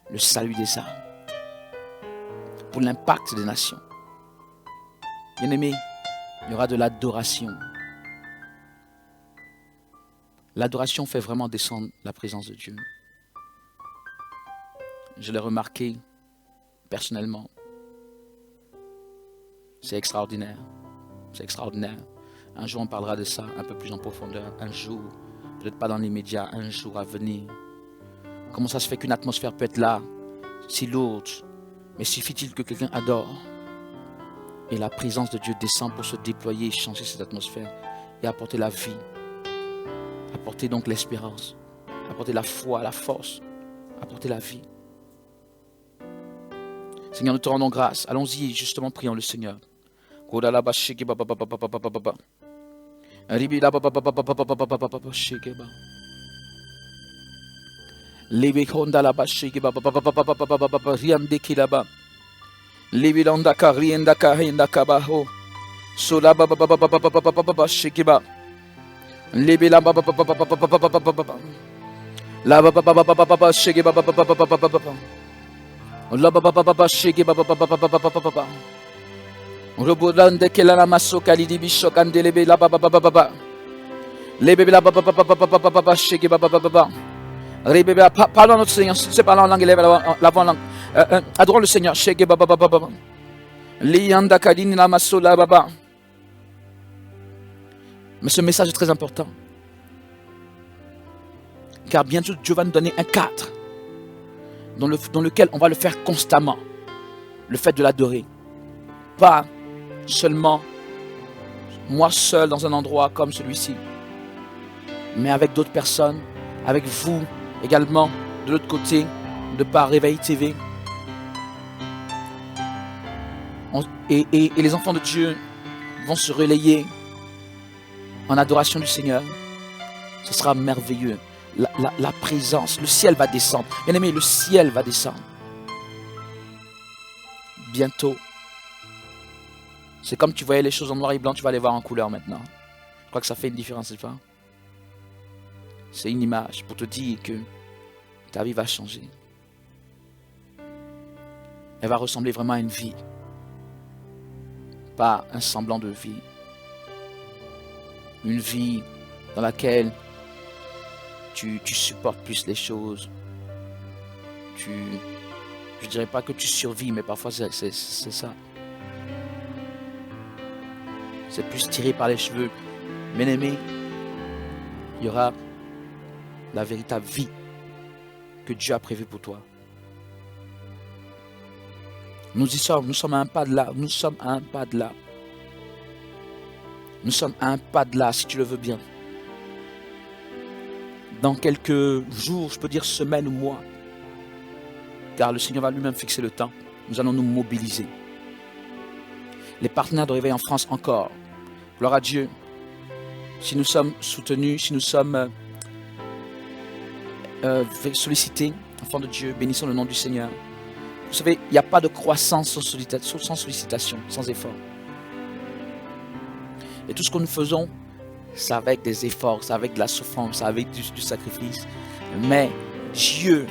le salut des âmes, pour l'impact des nations. Bien-aimés, il y aura de l'adoration. L'adoration fait vraiment descendre la présence de Dieu. Je l'ai remarqué personnellement. C'est extraordinaire. C'est extraordinaire. Un jour, on parlera de ça un peu plus en profondeur. Un jour, peut-être pas dans l'immédiat, un jour à venir. Comment ça se fait qu'une atmosphère peut être là, si lourde, mais suffit-il que quelqu'un adore et la présence de Dieu descend pour se déployer et changer cette atmosphère et apporter la vie, apporter donc l'espérance, apporter la foi, la force, apporter la vie. Seigneur, nous te rendons grâce. Allons-y, justement, prions le Seigneur. Robodande que la maso kalidi bisho kandelebe la baba baba baba. Lebe la baba baba baba baba shake baba baba baba. Rebebe parlons notre Seigneur, c'est parlant en langue élève l'avant langue. Adorons le Seigneur, shake baba baba baba. Lianda kadini la maso la baba. Mais ce message est très important. Car bientôt Dieu va nous donner un cadre dans lequel on va le faire constamment. Le fait de l'adorer. Pas seulement moi seul dans un endroit comme celui-ci, mais avec d'autres personnes, avec vous également de l'autre côté, de par Réveil TV. Et les enfants de Dieu vont se relayer en adoration du Seigneur. Ce sera merveilleux. La présence, le ciel va descendre. Bien aimé, le ciel va descendre. Bientôt. C'est comme tu voyais les choses en noir et blanc, tu vas les voir en couleur maintenant. Je crois que ça fait une différence, c'est pas? C'est une image pour te dire que ta vie va changer. Elle va ressembler vraiment à une vie. Pas un semblant de vie. Une vie dans laquelle tu supportes plus les choses. Je dirais pas que tu survis, mais parfois c'est ça. C'est plus tiré par les cheveux. Bien aimé, il y aura la véritable vie que Dieu a prévue pour toi. Nous y sommes, nous sommes à un pas de là, nous sommes à un pas de là. Nous sommes à un pas de là, si tu le veux bien. Dans quelques jours, je peux dire semaines ou mois, car le Seigneur va lui-même fixer le temps, nous allons nous mobiliser. Les partenaires de Réveil en France encore. Gloire à Dieu. Si nous sommes soutenus, si nous sommes sollicités, enfants de Dieu, bénissons le nom du Seigneur. Vous savez, il n'y a pas de croissance sans sollicitation, sans effort. Et tout ce que nous faisons, c'est avec des efforts, c'est avec de la souffrance, c'est avec du sacrifice. Mais Dieu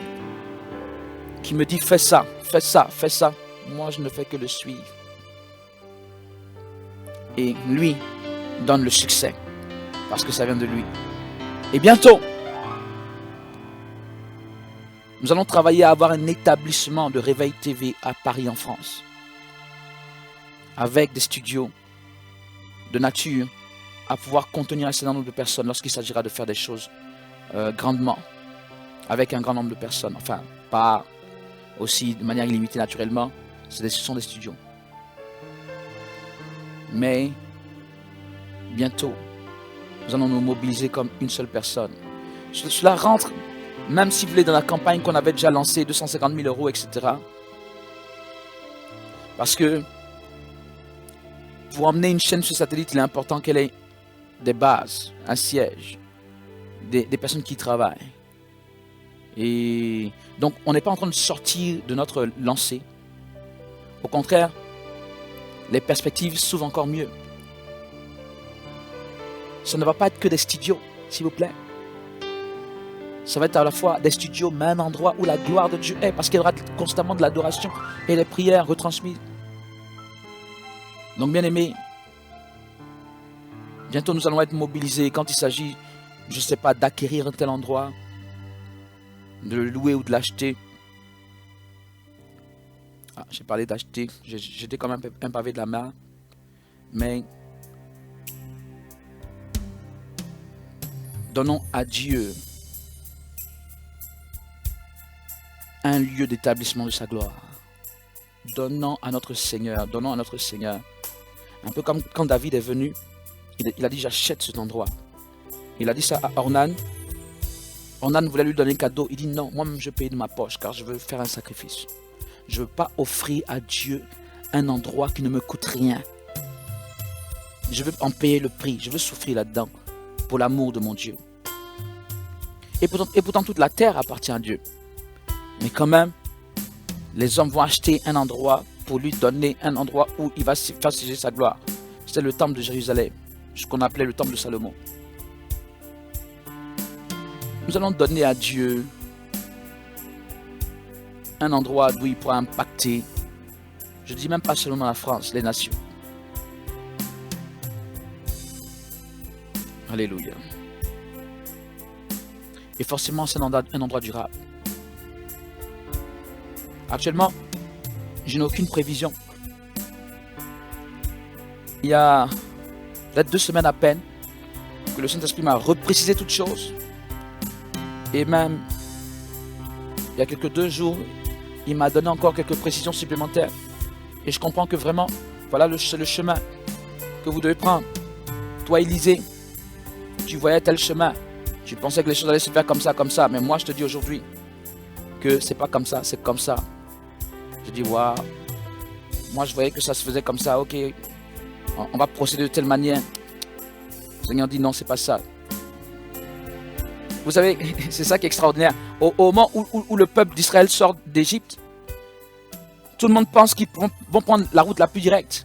qui me dit fais ça, fais ça, fais ça, moi je ne fais que le suivre. Et lui donne le succès parce que ça vient de lui. Et bientôt, nous allons travailler à avoir un établissement de Réveil TV à Paris en France, avec des studios de nature à pouvoir contenir un certain nombre de personnes lorsqu'il s'agira de faire des choses grandement, avec un grand nombre de personnes. Enfin, pas aussi de manière illimitée naturellement, ce sont des studios. Mais bientôt, nous allons nous mobiliser comme une seule personne. Cela rentre, même si vous voulez, dans la campagne qu'on avait déjà lancée, 250 000 euros, etc. Parce que pour emmener une chaîne sur satellite, il est important qu'elle ait des bases, un siège, des personnes qui travaillent. Et donc, on n'est pas en train de sortir de notre lancée. Au contraire, les perspectives s'ouvrent encore mieux. Ça ne va pas être que des studios, s'il vous plaît. Ça va être à la fois des studios, mais un endroit où la gloire de Dieu est, parce qu'il y aura constamment de l'adoration et des prières retransmises. Donc, bien aimés, bientôt nous allons être mobilisés quand il s'agit, je ne sais pas, d'acquérir un tel endroit, de le louer ou de l'acheter. Ah, j'ai parlé d'acheter, j'étais quand même un pavé de la main, mais donnons à Dieu un lieu d'établissement de sa gloire. Donnons à notre Seigneur, un peu comme quand David est venu, il a dit j'achète cet endroit. Il a dit ça à Ornan. Ornan voulait lui donner un cadeau, il dit non, moi-même je paye de ma poche car je veux faire un sacrifice. Je ne veux pas offrir à Dieu un endroit qui ne me coûte rien. Je veux en payer le prix, je veux souffrir là-dedans pour l'amour de mon Dieu. Et pourtant toute la terre appartient à Dieu. Mais quand même, les hommes vont acheter un endroit pour lui donner un endroit où il va faire siéger sa gloire. C'est le temple de Jérusalem, ce qu'on appelait le temple de Salomon. Nous allons donner à Dieu un endroit où il pourra impacter, je ne dis même pas seulement la France, les nations. Alléluia. Et forcément, c'est un endroit durable. Actuellement, je n'ai aucune prévision. Il y a peut-être 2 semaines à peine que le Saint-Esprit m'a reprécisé toutes choses. Et même, il y a quelques 2 jours, il m'a donné encore quelques précisions supplémentaires. Et je comprends que vraiment, voilà le chemin que vous devez prendre. Toi, Élisée, tu voyais tel chemin. Tu pensais que les choses allaient se faire comme ça. Mais moi, je te dis aujourd'hui que c'est pas comme ça, c'est comme ça. Je dis, waouh. Moi, je voyais que ça se faisait comme ça. Ok, on va procéder de telle manière. Le Seigneur dit, non, c'est pas ça. Vous savez, c'est ça qui est extraordinaire. Au moment où le peuple d'Israël sort d'Égypte, tout le monde pense qu'ils vont prendre la route la plus directe.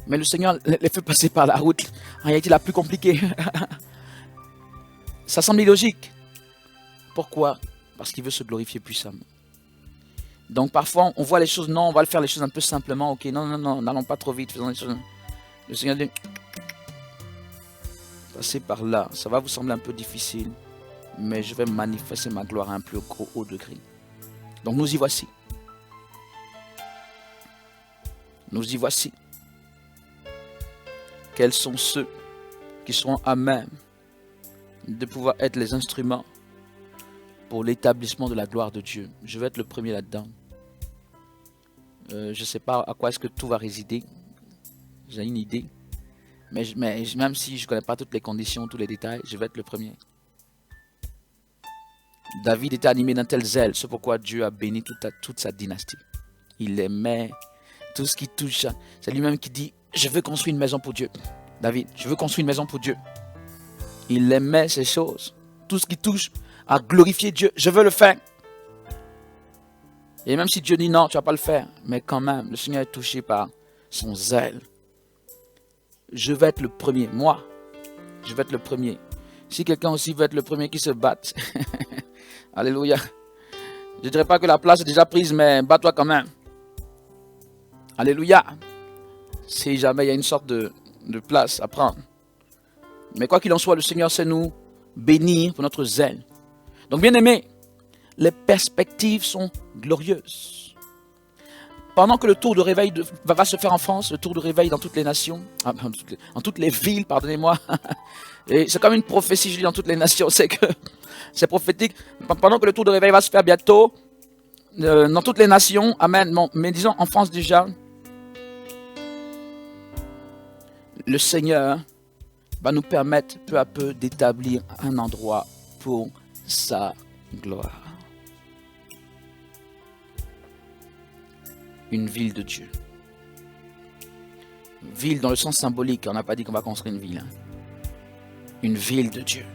Mais le Seigneur les fait passer par la route, en réalité, la plus compliquée. Ça semble illogique. Pourquoi? Parce qu'il veut se glorifier puissamment. Donc parfois, on voit les choses, non, on va faire les choses un peu simplement. Ok, non, n'allons pas trop vite, faisons les choses. Le Seigneur dit, passez par là, ça va vous sembler un peu difficile, mais je vais manifester ma gloire à un plus haut degré. Donc nous y voici. Nous y voici. Quels sont ceux qui seront à même de pouvoir être les instruments pour l'établissement de la gloire de Dieu? Je vais être le premier là-dedans. Je ne sais pas à quoi est-ce que tout va résider. J'ai une idée. Mais même si je ne connais pas toutes les conditions, tous les détails, je vais être le premier. David était animé d'un tel zèle, c'est pourquoi Dieu a béni toute sa dynastie. Il aimait tout ce qui touche. C'est lui-même qui dit, je veux construire une maison pour Dieu. David, je veux construire une maison pour Dieu. Il aimait ces choses. Tout ce qui touche à glorifier Dieu, je veux le faire. Et même si Dieu dit non, tu ne vas pas le faire, mais quand même, le Seigneur est touché par son zèle. Je vais être le premier, moi, je vais être le premier. Si quelqu'un aussi veut être le premier qui se batte, alléluia. Je ne dirais pas que la place est déjà prise, mais bats-toi quand même. Alléluia. Si jamais il y a une sorte de place à prendre. Mais quoi qu'il en soit, le Seigneur sait nous bénir pour notre zèle. Donc bien aimé, les perspectives sont glorieuses. Pendant que le tour de réveil va se faire en France, le tour de réveil dans toutes les nations, dans toutes les villes, pardonnez-moi, et c'est comme une prophétie, je dis dans toutes les nations, c'est que c'est prophétique. Pendant que le tour de réveil va se faire bientôt, dans toutes les nations, amen, bon, mais disons en France déjà, le Seigneur va nous permettre peu à peu d'établir un endroit pour sa gloire. Une ville de Dieu. Ville dans le sens symbolique, on n'a pas dit qu'on va construire une ville. Hein. Une ville de Dieu.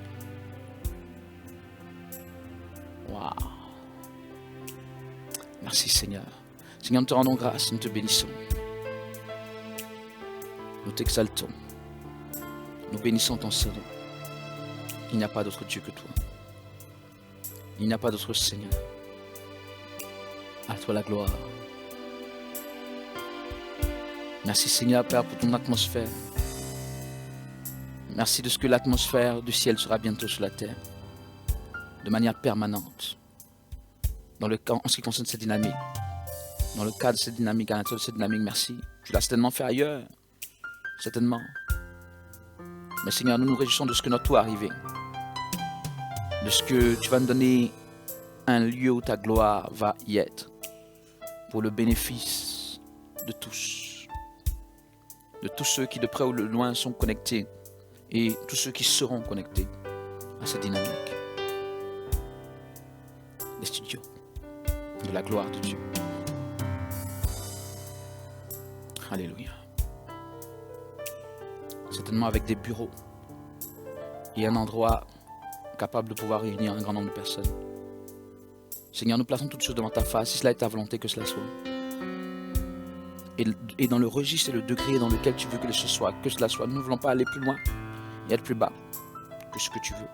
Waouh. Merci Seigneur. Seigneur, nous te rendons grâce, nous te bénissons. Nous t'exaltons. Nous bénissons ton Seigneur. Il n'y a pas d'autre Dieu que toi. Il n'y a pas d'autre Seigneur. À toi la gloire. Merci Seigneur Père pour ton atmosphère. Merci de ce que l'atmosphère du ciel sera bientôt sur la terre. De manière permanente. En ce qui concerne cette dynamique. Dans le cadre de cette dynamique, à l'intérieur de cette dynamique, merci. Tu l'as certainement fait ailleurs. Certainement. Mais Seigneur, nous nous réjouissons de ce que notre toi est arrivé. De ce que tu vas nous donner un lieu où ta gloire va y être. Pour le bénéfice de tous. De tous ceux qui de près ou de loin sont connectés. Et tous ceux qui seront connectés à cette dynamique. Les studios de la gloire de Dieu. Alléluia. Certainement avec des bureaux et un endroit capable de pouvoir réunir un grand nombre de personnes. Seigneur, nous plaçons toutes choses devant ta face, si cela est ta volonté, que cela soit. Et dans le registre et le degré dans lequel tu veux que cela soit. Nous ne voulons pas aller plus loin et être plus bas que ce que tu veux.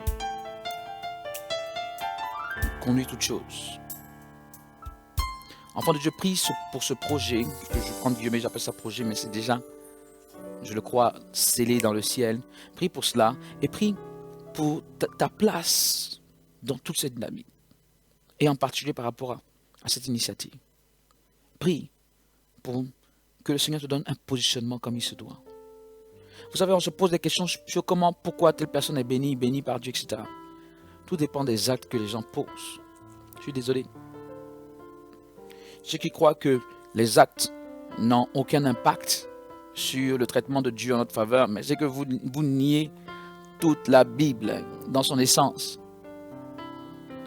Conduis toutes choses. Enfant de Dieu, prie pour ce projet, que je prends Dieu, mais j'appelle ça projet, mais c'est déjà, je le crois, scellé dans le ciel. Prie pour cela et prie pour ta place dans toute cette dynamique. Et en particulier par rapport à cette initiative. Prie pour que le Seigneur te donne un positionnement comme il se doit. Vous savez, on se pose des questions sur comment, pourquoi telle personne est bénie par Dieu, etc. Tout dépend des actes que les gens posent. Je suis désolé. Ceux qui croient que les actes n'ont aucun impact sur le traitement de Dieu en notre faveur, mais c'est que vous niez toute la Bible dans son essence.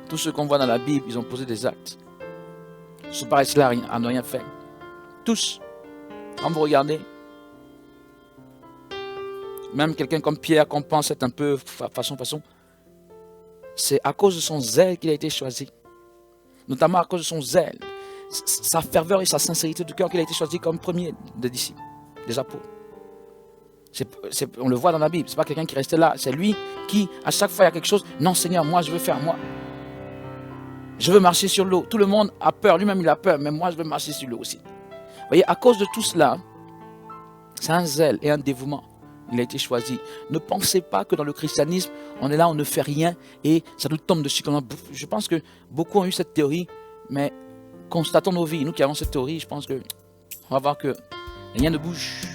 Tous ceux qu'on voit dans la Bible, ils ont posé des actes. Ce paraissent-là à ne rien faire. Tous. Quand vous regardez, même quelqu'un comme Pierre qu'on pense être un peu façon, c'est à cause de son zèle qu'il a été choisi. Notamment à cause de son zèle, sa ferveur et sa sincérité de cœur qu'il a été choisi comme premier des disciples, des apôtres. On le voit dans la Bible, c'est pas quelqu'un qui restait là, c'est lui qui, à chaque fois il y a quelque chose, non Seigneur, moi je veux faire moi. Je veux marcher sur l'eau. Tout le monde a peur, lui-même il a peur, mais moi je veux marcher sur l'eau aussi. Vous voyez, à cause de tout cela, c'est un zèle et un dévouement. Il a été choisi. Ne pensez pas que dans le christianisme, on est là, on ne fait rien et ça nous tombe dessus comme un bouffe. Je pense que beaucoup ont eu cette théorie, mais constatons nos vies. Nous qui avons cette théorie, je pense que on va voir que rien ne bouge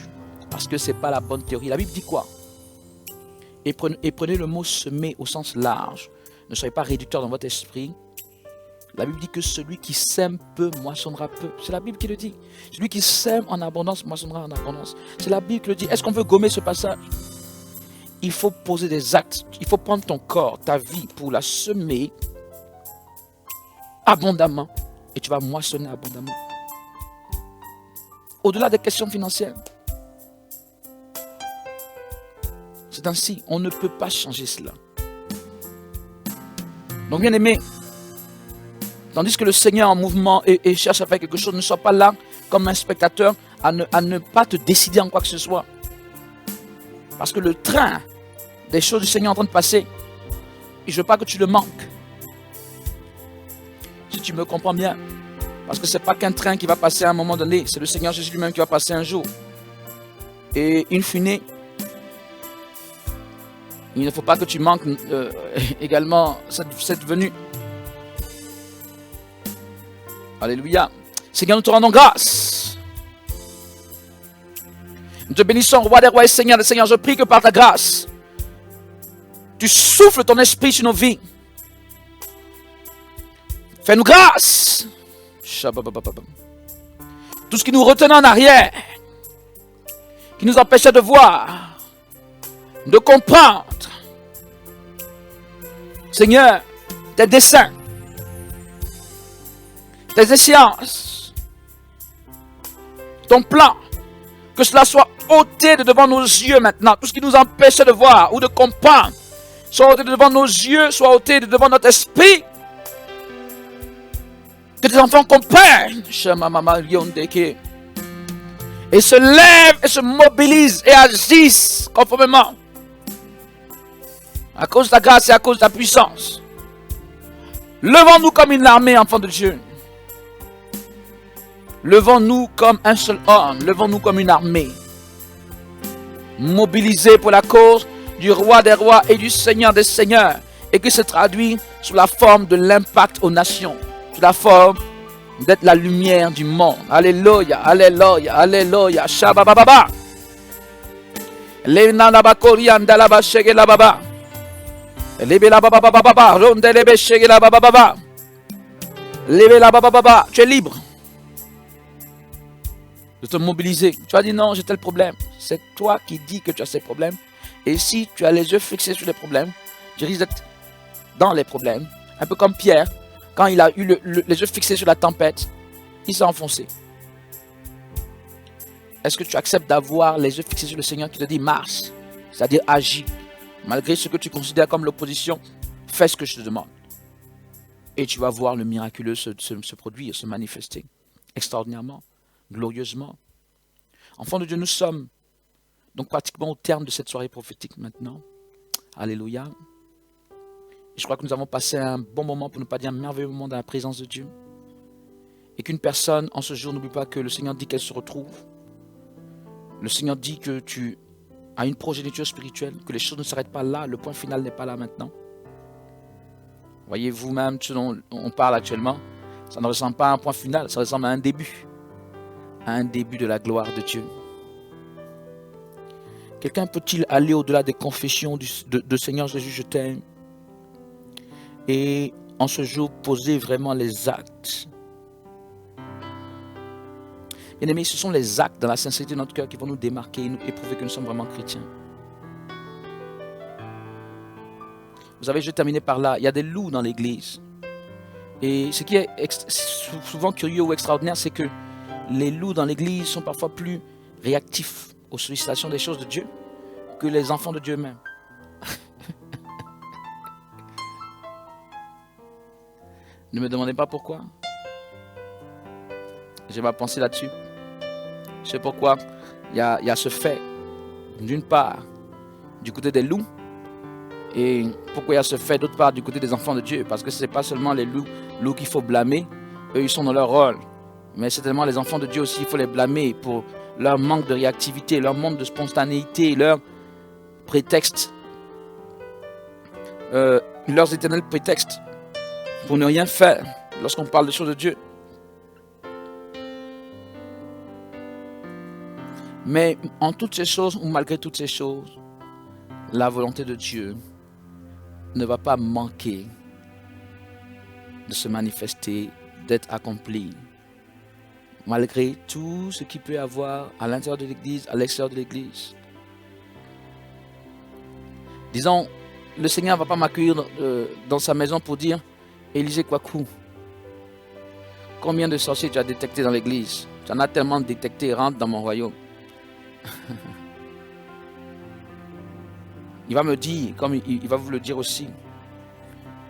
parce que ce n'est pas la bonne théorie. La Bible dit quoi? Et prenez le mot semer au sens large. Ne soyez pas réducteur dans votre esprit. La Bible dit que celui qui sème peu moissonnera peu. C'est la Bible qui le dit. Celui qui sème en abondance moissonnera en abondance. C'est la Bible qui le dit. Est-ce qu'on veut gommer ce passage? Il faut poser des actes. Il faut prendre ton corps, ta vie, pour la semer abondamment. Et tu vas moissonner abondamment. Au-delà des questions financières. C'est ainsi. On ne peut pas changer cela. Donc bien aimé, tandis que le Seigneur en mouvement et cherche à faire quelque chose, ne sois pas là comme un spectateur à ne pas te décider en quoi que ce soit. Parce que le train des choses du Seigneur est en train de passer. Et je ne veux pas que tu le manques. Si tu me comprends bien. Parce que ce n'est pas qu'un train qui va passer à un moment donné. C'est le Seigneur Jésus lui-même qui va passer un jour. Et in fine, il ne faut pas que tu manques également cette venue. Alléluia. Seigneur, nous te rendons grâce. Nous te bénissons, roi des rois et Seigneur des seigneurs. Je prie que par ta grâce, tu souffles ton esprit sur nos vies. Fais-nous grâce. Tout ce qui nous retenait en arrière, qui nous empêchaient de voir, de comprendre, Seigneur, tes desseins, tes échéances, ton plan, que cela soit ôté de devant nos yeux maintenant. Tout ce qui nous empêchait de voir ou de comprendre, soit ôté de devant nos yeux, soit ôté de devant notre esprit. Que tes enfants comprennent, et se lèvent et se mobilisent et agissent conformément à cause de ta grâce et à cause de ta puissance. Levons-nous comme une armée, enfants de Dieu. Levons-nous comme un seul homme. Levons-nous comme une armée. Mobilisés pour la cause du roi des rois et du seigneur des seigneurs. Et qui se traduit sous la forme de l'impact aux nations. Sous la forme d'être la lumière du monde. Alléluia, alléluia, alléluia. Shabababa. Lenanabakoriandalaba shegelababa. Lebelabababa. Rondelebe shegelabababa. Lebelabababa. Tu es libre de te mobiliser. Tu as dit non, j'ai tel problème. C'est toi qui dis que tu as ces problèmes. Et si tu as les yeux fixés sur les problèmes, tu risques d'être dans les problèmes. Un peu comme Pierre, quand il a eu les yeux fixés sur la tempête, il s'est enfoncé. Est-ce que tu acceptes d'avoir les yeux fixés sur le Seigneur qui te dit marche, c'est-à-dire agis, malgré ce que tu considères comme l'opposition, fais ce que je te demande. Et tu vas voir le miraculeux se produire, se manifester extraordinairement, glorieusement. Enfants de Dieu, nous sommes donc pratiquement au terme de cette soirée prophétique maintenant. Alléluia. Je crois que nous avons passé un bon moment, pour ne pas dire un merveilleux moment dans la présence de Dieu. Et qu'une personne, en ce jour, n'oublie pas que le Seigneur dit qu'elle se retrouve. Le Seigneur dit que tu as une progéniture spirituelle, que les choses ne s'arrêtent pas là, le point final n'est pas là maintenant. Voyez vous-même ce dont on parle actuellement, ça ne ressemble pas à un point final, ça ressemble à un début. À un début de la gloire de Dieu. Quelqu'un peut-il aller au-delà des confessions de Seigneur Jésus, je t'aime, et en ce jour poser vraiment les actes? Bien aimés, ce sont les actes dans la sincérité de notre cœur qui vont nous démarquer et prouver que nous sommes vraiment chrétiens. Vous savez, je vais terminer par là. Il y a des loups dans l'église. Et ce qui est souvent curieux ou extraordinaire, c'est que les loups dans l'église sont parfois plus réactifs aux sollicitations des choses de Dieu que les enfants de Dieu eux-mêmes. Ne me demandez pas pourquoi. J'ai ma pensée là-dessus. Je sais pourquoi il y a ce fait, d'une part, du côté des loups, et pourquoi il y a ce fait, d'autre part, du côté des enfants de Dieu. Parce que ce n'est pas seulement les loups qu'il faut blâmer, eux ils sont dans leur rôle. Mais c'est tellement les enfants de Dieu aussi, il faut les blâmer pour leur manque de réactivité, leur manque de spontanéité, leur prétexte, leurs éternels prétextes pour ne rien faire lorsqu'on parle des choses de Dieu. Mais en toutes ces choses, ou malgré toutes ces choses, la volonté de Dieu ne va pas manquer de se manifester, d'être accomplie. Malgré tout ce qu'il peut y avoir à l'intérieur de l'église, à l'extérieur de l'église. Disons, le Seigneur ne va pas m'accueillir dans sa maison pour dire « Élisée Kouakou, combien de sorciers tu as détectés dans l'église? Tu en as tellement détecté, rentre dans mon royaume. » Il va me dire, comme il va vous le dire aussi,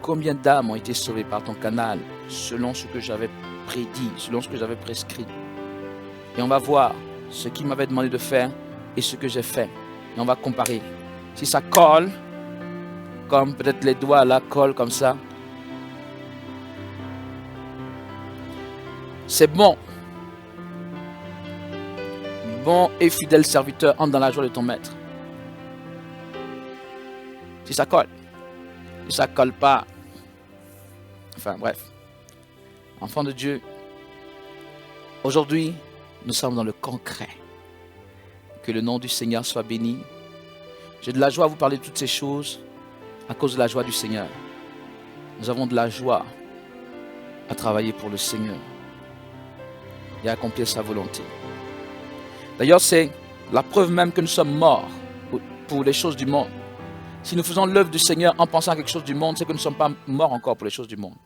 combien d'âmes ont été sauvées par ton canal, selon ce que j'avais prédit, selon ce que j'avais prescrit. Et on va voir ce qu'il m'avait demandé de faire et ce que j'ai fait. Et on va comparer. Si ça colle, comme peut-être les doigts là collent comme ça, c'est bon. Bon et fidèle serviteur, entre dans la joie de ton maître. Si ça colle. Si ça colle pas. Enfin bref. Enfants de Dieu, aujourd'hui, nous sommes dans le concret. Que le nom du Seigneur soit béni. J'ai de la joie à vous parler de toutes ces choses à cause de la joie du Seigneur. Nous avons de la joie à travailler pour le Seigneur et à accomplir sa volonté. D'ailleurs, c'est la preuve même que nous sommes morts pour les choses du monde. Si nous faisons l'œuvre du Seigneur en pensant à quelque chose du monde, c'est que nous ne sommes pas morts encore pour les choses du monde.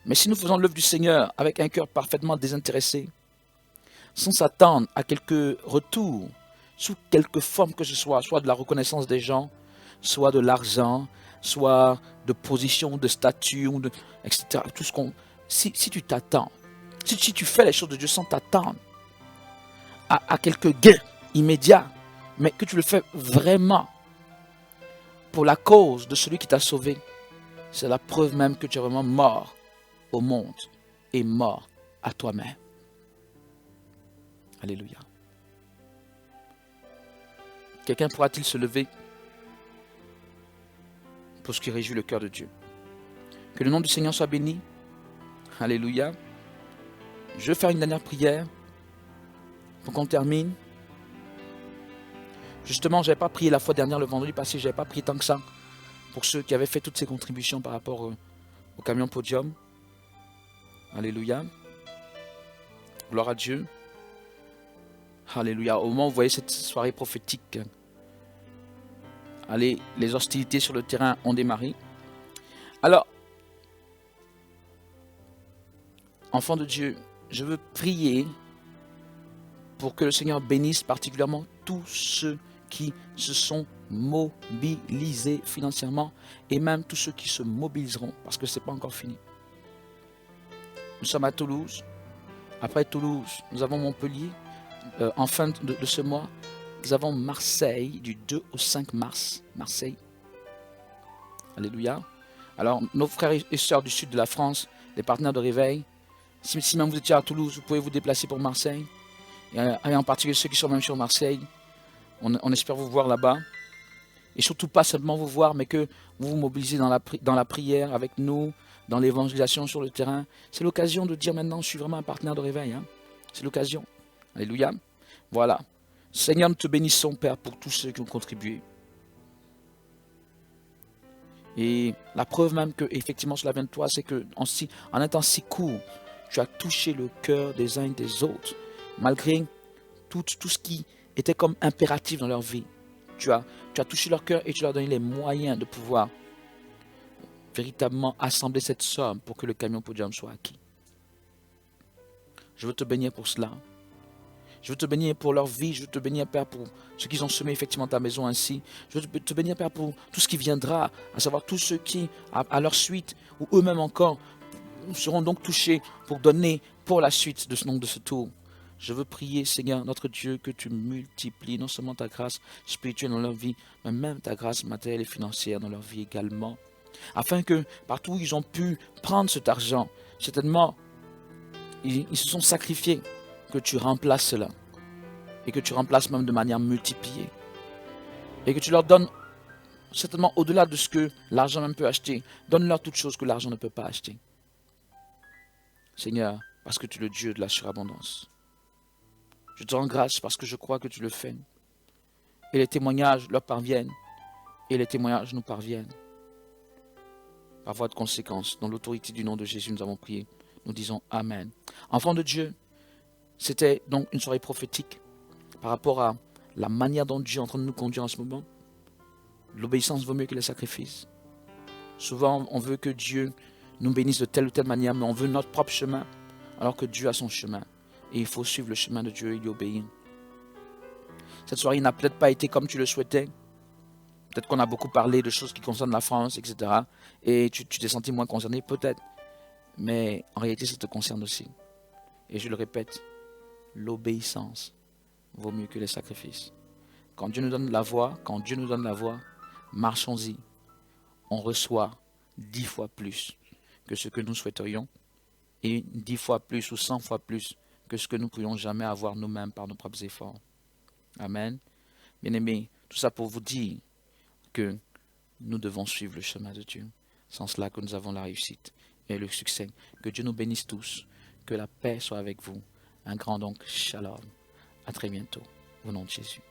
Mais si nous faisons l'œuvre du Seigneur avec un cœur parfaitement désintéressé, sans s'attendre à quelques retours, sous quelque forme que ce soit de la reconnaissance des gens, soit de l'argent, soit de position, de statut, etc. Tout ce qu'on, si tu t'attends, si tu fais les choses de Dieu sans t'attendre à quelques gains immédiats, mais que tu le fais vraiment pour la cause de celui qui t'a sauvé, c'est la preuve même que tu es vraiment mort au monde et mort à toi-même. Alléluia. Quelqu'un pourra-t-il se lever pour ce qui réjouit le cœur de Dieu? Que le nom du Seigneur soit béni. Alléluia. Je vais faire une dernière prière pour qu'on termine. Justement, je n'avais pas prié la fois dernière, le vendredi passé, je n'avais pas prié tant que ça pour ceux qui avaient fait toutes ces contributions par rapport au camion podium. Alléluia. Gloire à Dieu. Alléluia. Au moment où vous voyez cette soirée prophétique, allez, les hostilités sur le terrain ont démarré. Alors, enfants de Dieu, je veux prier pour que le Seigneur bénisse particulièrement tous ceux qui se sont mobilisés financièrement et même tous ceux qui se mobiliseront parce que ce n'est pas encore fini. Nous sommes à Toulouse. Après Toulouse, nous avons Montpellier en fin de ce mois. Nous avons Marseille du 2 au 5 mars. Marseille. Alléluia. Alors, nos frères et sœurs du sud de la France, les partenaires de réveil, si même vous étiez à Toulouse, vous pouvez vous déplacer pour Marseille. Et en particulier ceux qui sont même sur Marseille, on espère vous voir là-bas. Et surtout pas seulement vous voir, mais que vous vous mobilisez dans la prière avec nous, dans l'évangélisation sur le terrain. C'est l'occasion de dire maintenant, je suis vraiment un partenaire de réveil. Hein. C'est l'occasion. Alléluia. Voilà. Seigneur, nous te bénissons, Père, pour tous ceux qui ont contribué. Et la preuve même que, effectivement, cela vient de toi, c'est qu'en un temps si court, tu as touché le cœur des uns et des autres, malgré tout ce qui était comme impératif dans leur vie. Tu as touché leur cœur et tu leur as donné les moyens de pouvoir véritablement assembler cette somme pour que le camion podium soit acquis. Je veux te bénir pour cela. Je veux te bénir pour leur vie. Je veux te bénir, Père, pour ceux qui ont semé effectivement ta maison ainsi. Je veux te bénir, Père, pour tout ce qui viendra, à savoir tous ceux qui, à leur suite, ou eux-mêmes encore, seront donc touchés pour donner pour la suite de ce tour. Je veux prier, Seigneur, notre Dieu, que tu multiplies non seulement ta grâce spirituelle dans leur vie, mais même ta grâce matérielle et financière dans leur vie également. Afin que partout où ils ont pu prendre cet argent, certainement, ils se sont sacrifiés, que tu remplaces cela. Et que tu remplaces même de manière multipliée. Et que tu leur donnes, certainement au-delà de ce que l'argent même peut acheter, donne-leur toutes choses que l'argent ne peut pas acheter. Seigneur, parce que tu es le Dieu de la surabondance. Je te rends grâce parce que je crois que tu le fais. Et les témoignages leur parviennent. Et les témoignages nous parviennent. Par voie de conséquence, dans l'autorité du nom de Jésus, nous avons prié. Nous disons Amen. Enfants de Dieu, c'était donc une soirée prophétique par rapport à la manière dont Dieu est en train de nous conduire en ce moment. L'obéissance vaut mieux que les sacrifices. Souvent, on veut que Dieu nous bénisse de telle ou telle manière, mais on veut notre propre chemin, alors que Dieu a son chemin. Et il faut suivre le chemin de Dieu et y obéir. Cette soirée n'a peut-être pas été comme tu le souhaitais. Peut-être qu'on a beaucoup parlé de choses qui concernent la France, etc. Et tu t'es senti moins concerné, peut-être. Mais en réalité, ça te concerne aussi. Et je le répète, l'obéissance vaut mieux que les sacrifices. Quand Dieu nous donne la voie, marchons-y. On reçoit 10 fois plus que ce que nous souhaiterions. Et 10 fois plus ou 100 fois plus que ce que nous ne pourrions jamais avoir nous-mêmes par nos propres efforts. Amen. Bien-aimés, tout ça pour vous dire que nous devons suivre le chemin de Dieu. Sans cela que nous avons la réussite et le succès. Que Dieu nous bénisse tous. Que la paix soit avec vous. Un grand donc shalom. À très bientôt. Au nom de Jésus.